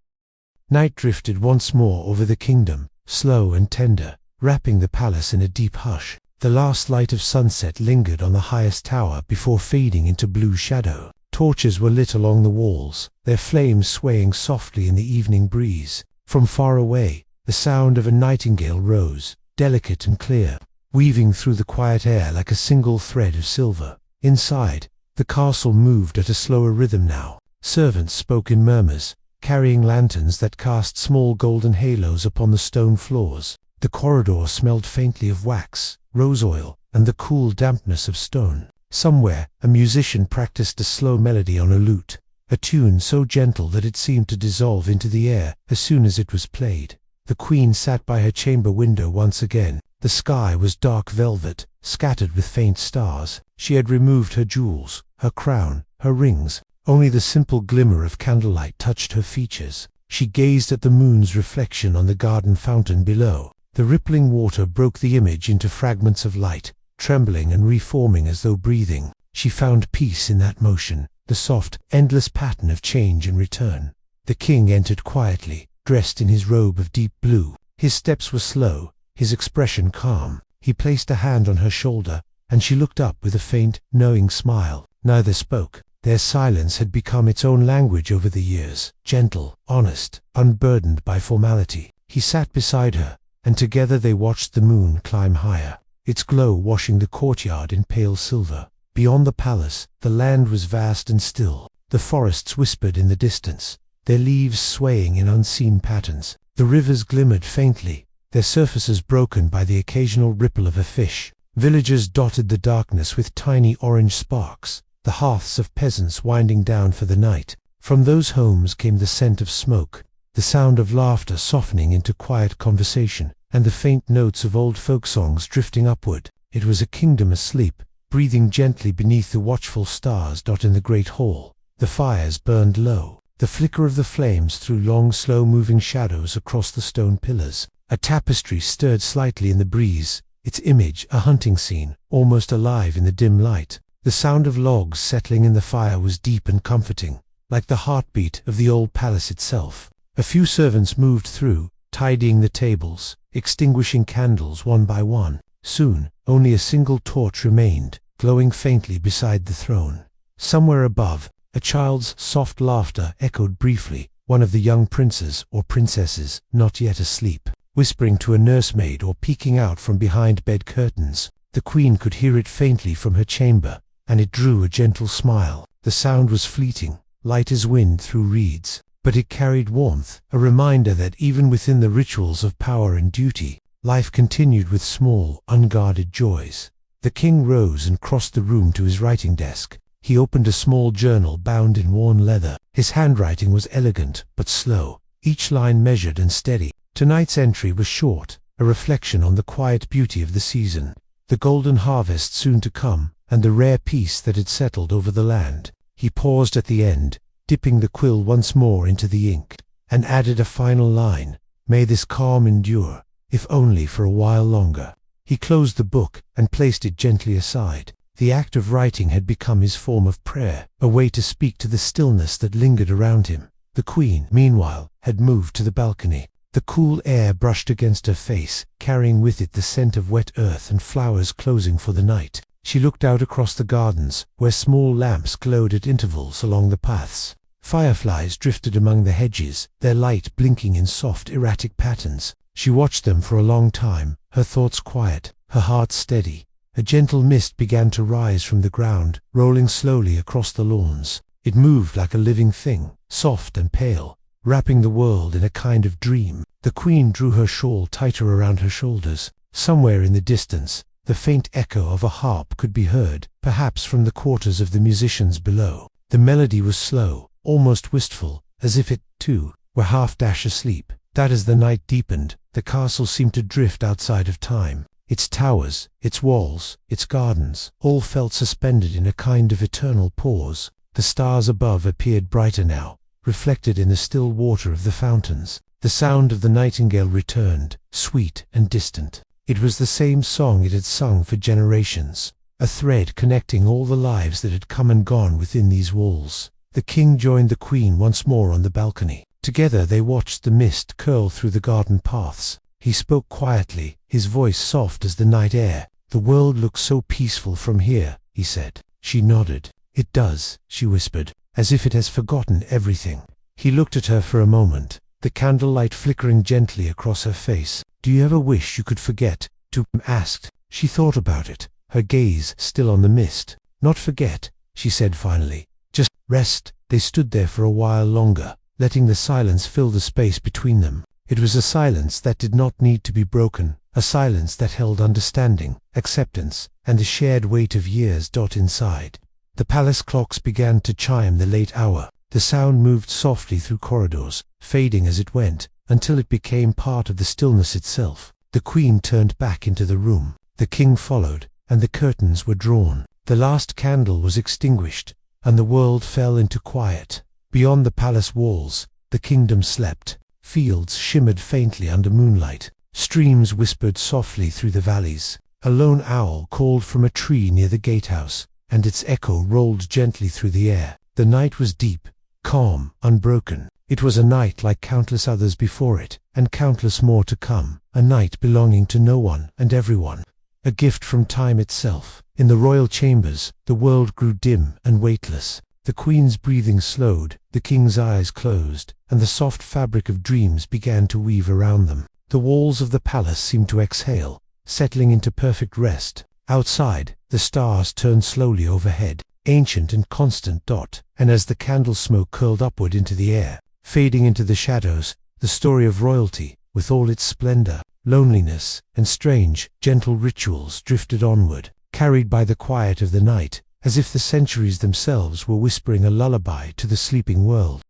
Night drifted once more over the kingdom, slow and tender, wrapping the palace in a deep hush. The last light of sunset lingered on the highest tower before fading into blue shadow. Torches were lit along the walls, their flames swaying softly in the evening breeze. From far away, the sound of a nightingale rose, delicate and clear, weaving through the quiet air like a single thread of silver. Inside, the castle moved at a slower rhythm now. Servants spoke in murmurs, carrying lanterns that cast small golden halos upon the stone floors. The corridor smelled faintly of wax, rose oil, and the cool dampness of stone. Somewhere, a musician practiced a slow melody on a lute, a tune so gentle that it seemed to dissolve into the air as soon as it was played. The queen sat by her chamber window once again. The sky was dark velvet, scattered with faint stars. She had removed her jewels, her crown, her rings. Only the simple glimmer of candlelight touched her features. She gazed at the moon's reflection on the garden fountain below. The rippling water broke the image into fragments of light, trembling and reforming as though breathing. She found peace in that motion, the soft, endless pattern of change and return. The king entered quietly, dressed in his robe of deep blue. His steps were slow, his expression calm. He placed a hand on her shoulder, and she looked up with a faint, knowing smile. Neither spoke. Their silence had become its own language over the years, gentle, honest, unburdened by formality. He sat beside her, and together they watched the moon climb higher, its glow washing the courtyard in pale silver. Beyond the palace, the land was vast and still. The forests whispered in the distance, their leaves swaying in unseen patterns. The rivers glimmered faintly, their surfaces broken by the occasional ripple of a fish. Villagers dotted the darkness with tiny orange sparks, the hearths of peasants winding down for the night. From those homes came the scent of smoke, the sound of laughter softening into quiet conversation, and the faint notes of old folk songs drifting upward. It was a kingdom asleep, breathing gently beneath the watchful stars. In the great hall, the fires burned low. The flicker of the flames threw long, slow-moving shadows across the stone pillars. A tapestry stirred slightly in the breeze, its image a hunting scene, almost alive in the dim light. The sound of logs settling in the fire was deep and comforting, like the heartbeat of the old palace itself. A few servants moved through, tidying the tables, extinguishing candles one by one. Soon, only a single torch remained, glowing faintly beside the throne. Somewhere above, a child's soft laughter echoed briefly, one of the young princes or princesses, not yet asleep, whispering to a nursemaid or peeking out from behind bed curtains. The queen could hear it faintly from her chamber, and it drew a gentle smile. The sound was fleeting, light as wind through reeds, but it carried warmth, a reminder that even within the rituals of power and duty, life continued with small, unguarded joys. The king rose and crossed the room to his writing desk. He opened a small journal bound in worn leather. His handwriting was elegant, but slow, each line measured and steady. Tonight's entry was short, a reflection on the quiet beauty of the season. the golden harvest soon to come, and the rare peace that had settled over the land. He paused at the end, dipping the quill once more into the ink, and added a final line, "May this calm endure, if only for a while longer." He closed the book and placed it gently aside. The act of writing had become his form of prayer, a way to speak to the stillness that lingered around him. The Queen, meanwhile, had moved to the balcony. The cool air brushed against her face, carrying with it the scent of wet earth and flowers closing for the night. She looked out across the gardens, where small lamps glowed at intervals along the paths. Fireflies drifted among the hedges, their light blinking in soft, erratic patterns. She watched them for a long time, her thoughts quiet, her heart steady. A gentle mist began to rise from the ground, rolling slowly across the lawns. It moved like a living thing, soft and pale, wrapping the world in a kind of dream. The Queen drew her shawl tighter around her shoulders. Somewhere in the distance, the faint echo of a harp could be heard, perhaps from the quarters of the musicians below. The melody was slow, almost wistful, as if it, too, were half-dash asleep. That as the night deepened, the castle seemed to drift outside of time. Its towers, its walls, its gardens, all felt suspended in a kind of eternal pause. The stars above appeared brighter now, reflected in the still water of the fountains. The sound of the nightingale returned, sweet and distant. It was the same song it had sung for generations, a thread connecting all the lives that had come and gone within these walls. The king joined the Queen once more on the balcony. Together they watched the mist curl through the garden paths. He spoke quietly, his voice soft as the night air. "The world looks so peaceful from here," he said. She nodded. "It does," she whispered, "as if it has forgotten everything." He looked at her for a moment, the candlelight flickering gently across her face. "Do you ever wish you could forget?" Tom asked. She thought about it, her gaze still on the mist. "Not forget," she said finally. "Just rest." They stood there for a while longer, letting the silence fill the space between them. It was a silence that did not need to be broken, a silence that held understanding, acceptance, and the shared weight of years inside. The palace clocks began to chime the late hour. The sound moved softly through corridors, fading as it went, until it became part of the stillness itself. The Queen turned back into the room. The king followed, and the curtains were drawn. The last candle was extinguished, and the world fell into quiet. Beyond the palace walls, the kingdom slept. Fields shimmered faintly under moonlight. Streams whispered softly through the valleys. A lone owl called from a tree near the gatehouse, and its echo rolled gently through the air. The night was deep, calm, unbroken. It was a night like countless others before it, and countless more to come. A night belonging to no one and everyone. A gift from time itself. In the royal chambers, the world grew dim and weightless. The Queen's breathing slowed, the king's eyes closed, and the soft fabric of dreams began to weave around them. The walls of the palace seemed to exhale, settling into perfect rest. Outside, the stars turned slowly overhead, ancient and constant, and as the candle smoke curled upward into the air, fading into the shadows, the story of royalty, with all its splendor, loneliness, and strange, gentle rituals drifted onward, carried by the quiet of the night, as if the centuries themselves were whispering a lullaby to the sleeping world.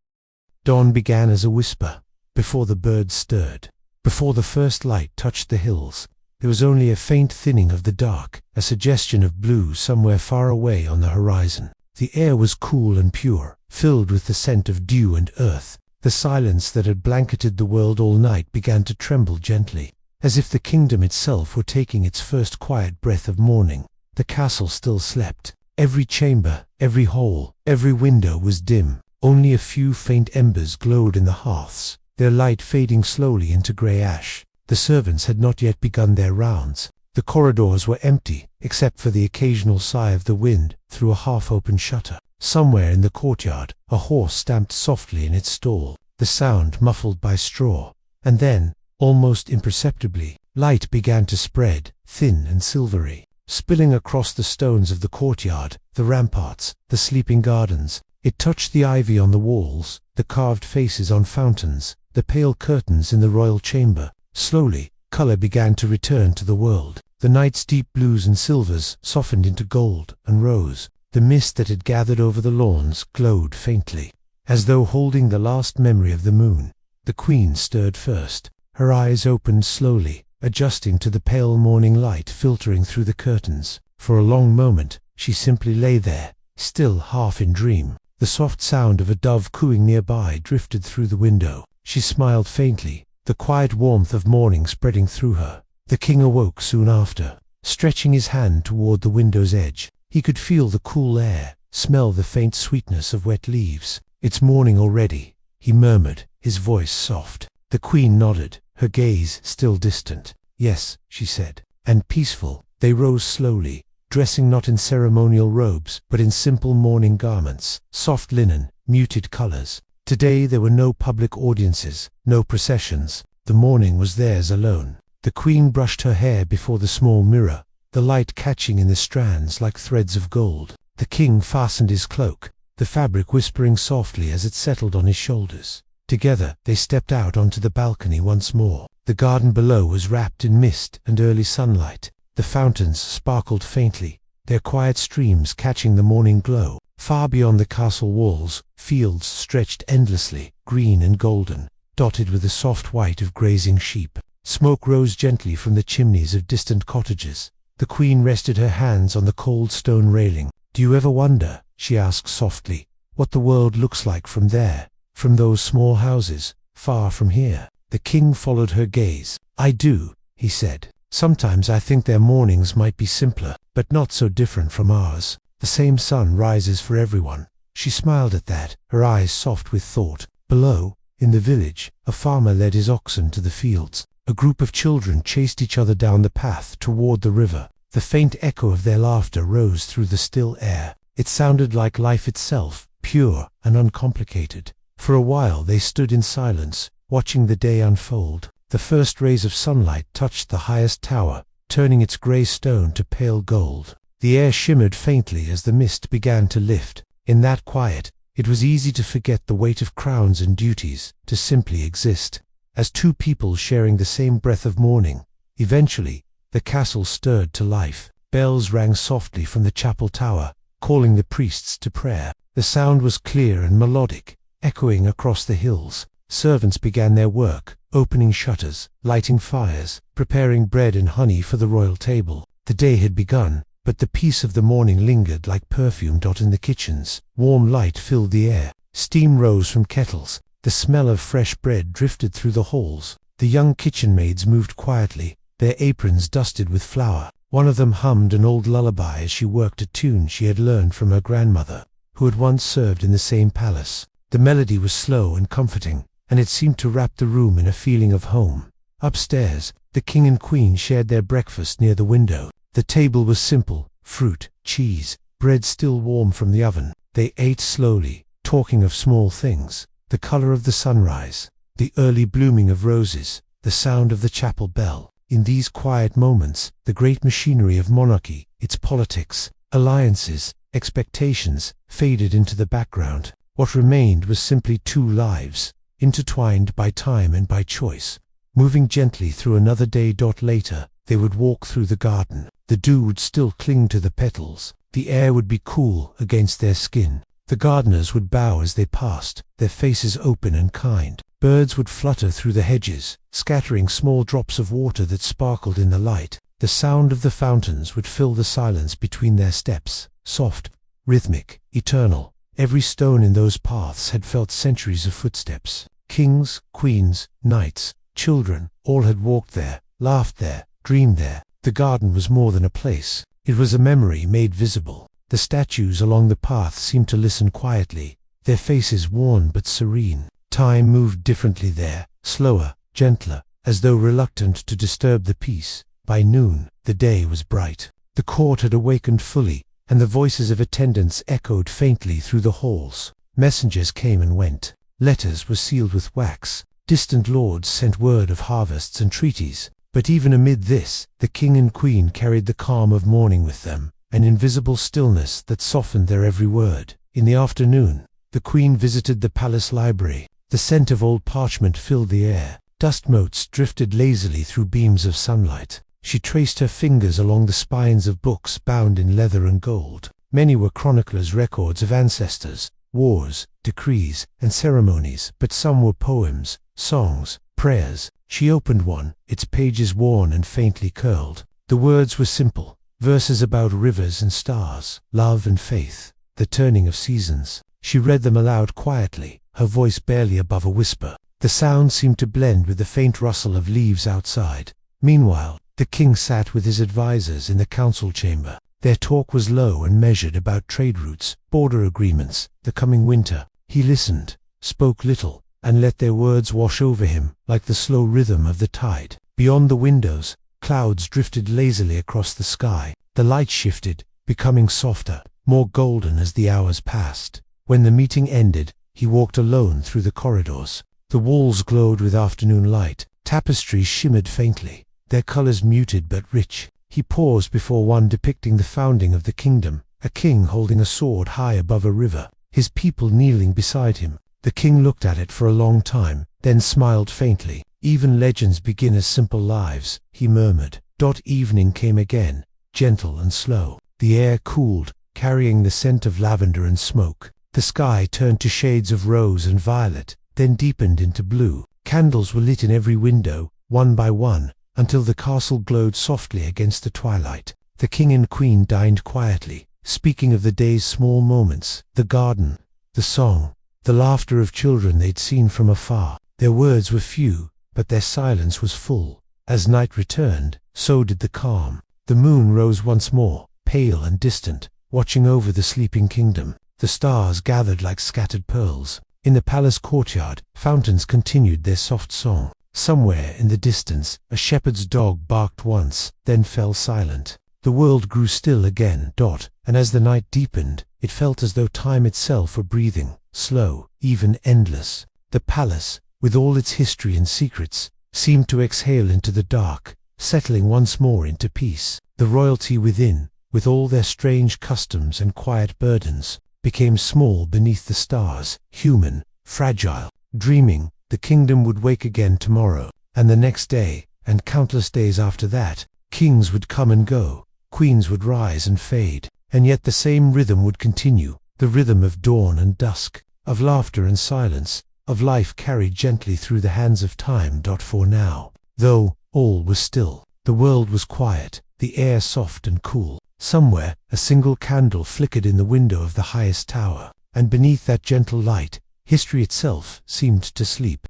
Dawn began as a whisper, before the birds stirred, before the first light touched the hills. There was only a faint thinning of the dark, a suggestion of blue somewhere far away on the horizon. The air was cool and pure, filled with the scent of dew and earth. The silence that had blanketed the world all night began to tremble gently, as if the kingdom itself were taking its first quiet breath of morning. The castle still slept. Every chamber, every hall, every window was dim. Only a few faint embers glowed in the hearths, their light fading slowly into grey ash. The servants had not yet begun their rounds. The corridors were empty, except for the occasional sigh of the wind through a half-open shutter. Somewhere in the courtyard, a horse stamped softly in its stall, the sound muffled by straw. And then, almost imperceptibly, light began to spread, thin and silvery, spilling across the stones of the courtyard, the ramparts, the sleeping gardens. It touched the ivy on the walls, the carved faces on fountains, the pale curtains in the royal chamber. Slowly, color began to return to the world. The night's deep blues and silvers softened into gold and rose. The mist that had gathered over the lawns glowed faintly, as though holding the last memory of the moon. The Queen stirred first. Her eyes opened slowly, adjusting to the pale morning light filtering through the curtains. For a long moment, she simply lay there, still half in dream. The soft sound of a dove cooing nearby drifted through the window. She smiled faintly, the quiet warmth of morning spreading through her. The king awoke soon after, stretching his hand toward the window's edge. He could feel the cool air, smell the faint sweetness of wet leaves. "It's morning already," he murmured, his voice soft. The queen nodded, her gaze still distant. "Yes," she said, "and peaceful." They rose slowly, dressing not in ceremonial robes, but in simple morning garments, soft linen, muted colors. Today there were no public audiences, no processions. The morning was theirs alone. The queen brushed her hair before the small mirror, the light catching in the strands like threads of gold. The king fastened his cloak, the fabric whispering softly as it settled on his shoulders. Together they stepped out onto the balcony once more. The garden below was wrapped in mist and early sunlight. The fountains sparkled faintly, their quiet streams catching the morning glow. Far beyond the castle walls, fields stretched endlessly, green and golden, dotted with the soft white of grazing sheep. Smoke rose gently from the chimneys of distant cottages. The queen rested her hands on the cold stone railing. "Do you ever wonder," she asked softly, "what the world looks like from there, from those small houses, far from here?" The king followed her gaze. "I do," he said. "Sometimes I think their mornings might be simpler, but not so different from ours. The same sun rises for everyone." She smiled at that, her eyes soft with thought. Below, in the village, a farmer led his oxen to the fields. A group of children chased each other down the path toward the river. The faint echo of their laughter rose through the still air. It sounded like life itself, pure and uncomplicated. For a while they stood in silence, watching the day unfold. The first rays of sunlight touched the highest tower, turning its gray stone to pale gold. The air shimmered faintly as the mist began to lift. In that quiet, it was easy to forget the weight of crowns and duties, to simply exist, as two people sharing the same breath of morning. Eventually, the castle stirred to life. Bells rang softly from the chapel tower, calling the priests to prayer. The sound was clear and melodic, echoing across the hills. Servants began their work, opening shutters, lighting fires, preparing bread and honey for the royal table. The day had begun, but the peace of the morning lingered like perfume in the kitchens. Warm light filled the air. Steam rose from kettles. The smell of fresh bread drifted through the halls. The young kitchen maids moved quietly, their aprons dusted with flour. One of them hummed an old lullaby as she worked a tune she had learned from her grandmother, who had once served in the same palace. The melody was slow and comforting, and it seemed to wrap the room in a feeling of home. Upstairs, the king and queen shared their breakfast near the window. The table was simple: fruit, cheese, bread still warm from the oven. They ate slowly, talking of small things: the color of the sunrise, the early blooming of roses, the sound of the chapel bell. In these quiet moments, the great machinery of monarchy, its politics, alliances, expectations, faded into the background. What remained was simply two lives, intertwined by time and by choice, moving gently through another day. Later, they would walk through the garden. The dew would still cling to the petals. The air would be cool against their skin. The gardeners would bow as they passed, their faces open and kind. Birds would flutter through the hedges, scattering small drops of water that sparkled in the light. The sound of the fountains would fill the silence between their steps, soft, rhythmic, eternal. Every stone in those paths had felt centuries of footsteps. Kings, queens, knights, children, all had walked there, laughed there, dreamed there. The garden was more than a place. It was a memory made visible. The statues along the path seemed to listen quietly, their faces worn but serene. Time moved differently there, slower, gentler, as though reluctant to disturb the peace. By noon, the day was bright. The court had awakened fully, and the voices of attendants echoed faintly through the halls. Messengers came and went. Letters were sealed with wax. Distant lords sent word of harvests and treaties. But even amid this, the king and queen carried the calm of morning with them, an invisible stillness that softened their every word. In the afternoon, the queen visited the palace library. The scent of old parchment filled the air. Dust motes drifted lazily through beams of sunlight. She traced her fingers along the spines of books bound in leather and gold. Many were chroniclers' records of ancestors, wars, decrees, and ceremonies, but some were poems, songs, Prayers. She opened one, its pages worn and faintly curled. The words were simple, verses about rivers and stars, love and faith, the turning of seasons. She read them aloud quietly, her voice barely above a whisper. The sound seemed to blend with the faint rustle of leaves outside. Meanwhile, the king sat with his advisers in the council chamber. Their talk was low and measured about trade routes, border agreements, the coming winter. He listened, spoke little, and let their words wash over him like the slow rhythm of the tide. Beyond the windows, clouds drifted lazily across the sky. The light shifted, becoming softer, more golden as the hours passed. When the meeting ended, he walked alone through the corridors. The walls glowed with afternoon light. Tapestries shimmered faintly, their colors muted but rich. He paused before one depicting the founding of the kingdom, a king holding a sword high above a river, his people kneeling beside him. The king looked at it for a long time, then smiled faintly. Even legends begin as simple lives, he murmured. Evening came again, gentle and slow. The air cooled, carrying the scent of lavender and smoke. The sky turned to shades of rose and violet, then deepened into blue. Candles were lit in every window, one by one, until the castle glowed softly against the twilight. The king and queen dined quietly, speaking of the day's small moments, the garden, the song, the laughter of children they'd seen from afar. Their words were few, but their silence was full. As night returned, so did the calm. The moon rose once more, pale and distant, watching over the sleeping kingdom. The stars gathered like scattered pearls. In the palace courtyard, fountains continued their soft song. Somewhere in the distance, a shepherd's dog barked once, then fell silent. The world grew still again, and as the night deepened, it felt as though time itself were breathing, slow, even endless. The palace, with all its history and secrets, seemed to exhale into the dark, settling once more into peace. The royalty within, with all their strange customs and quiet burdens, became small beneath the stars, human, fragile, dreaming the kingdom would wake again tomorrow, and the next day, and countless days after that. Kings would come and go, queens would rise and fade, and yet the same rhythm would continue, the rhythm of dawn and dusk, of laughter and silence, of life carried gently through the hands of time. For now, though all was still, the world was quiet, the air soft and cool. Somewhere, a single candle flickered in the window of the highest tower, and beneath that gentle light, history itself seemed to sleep.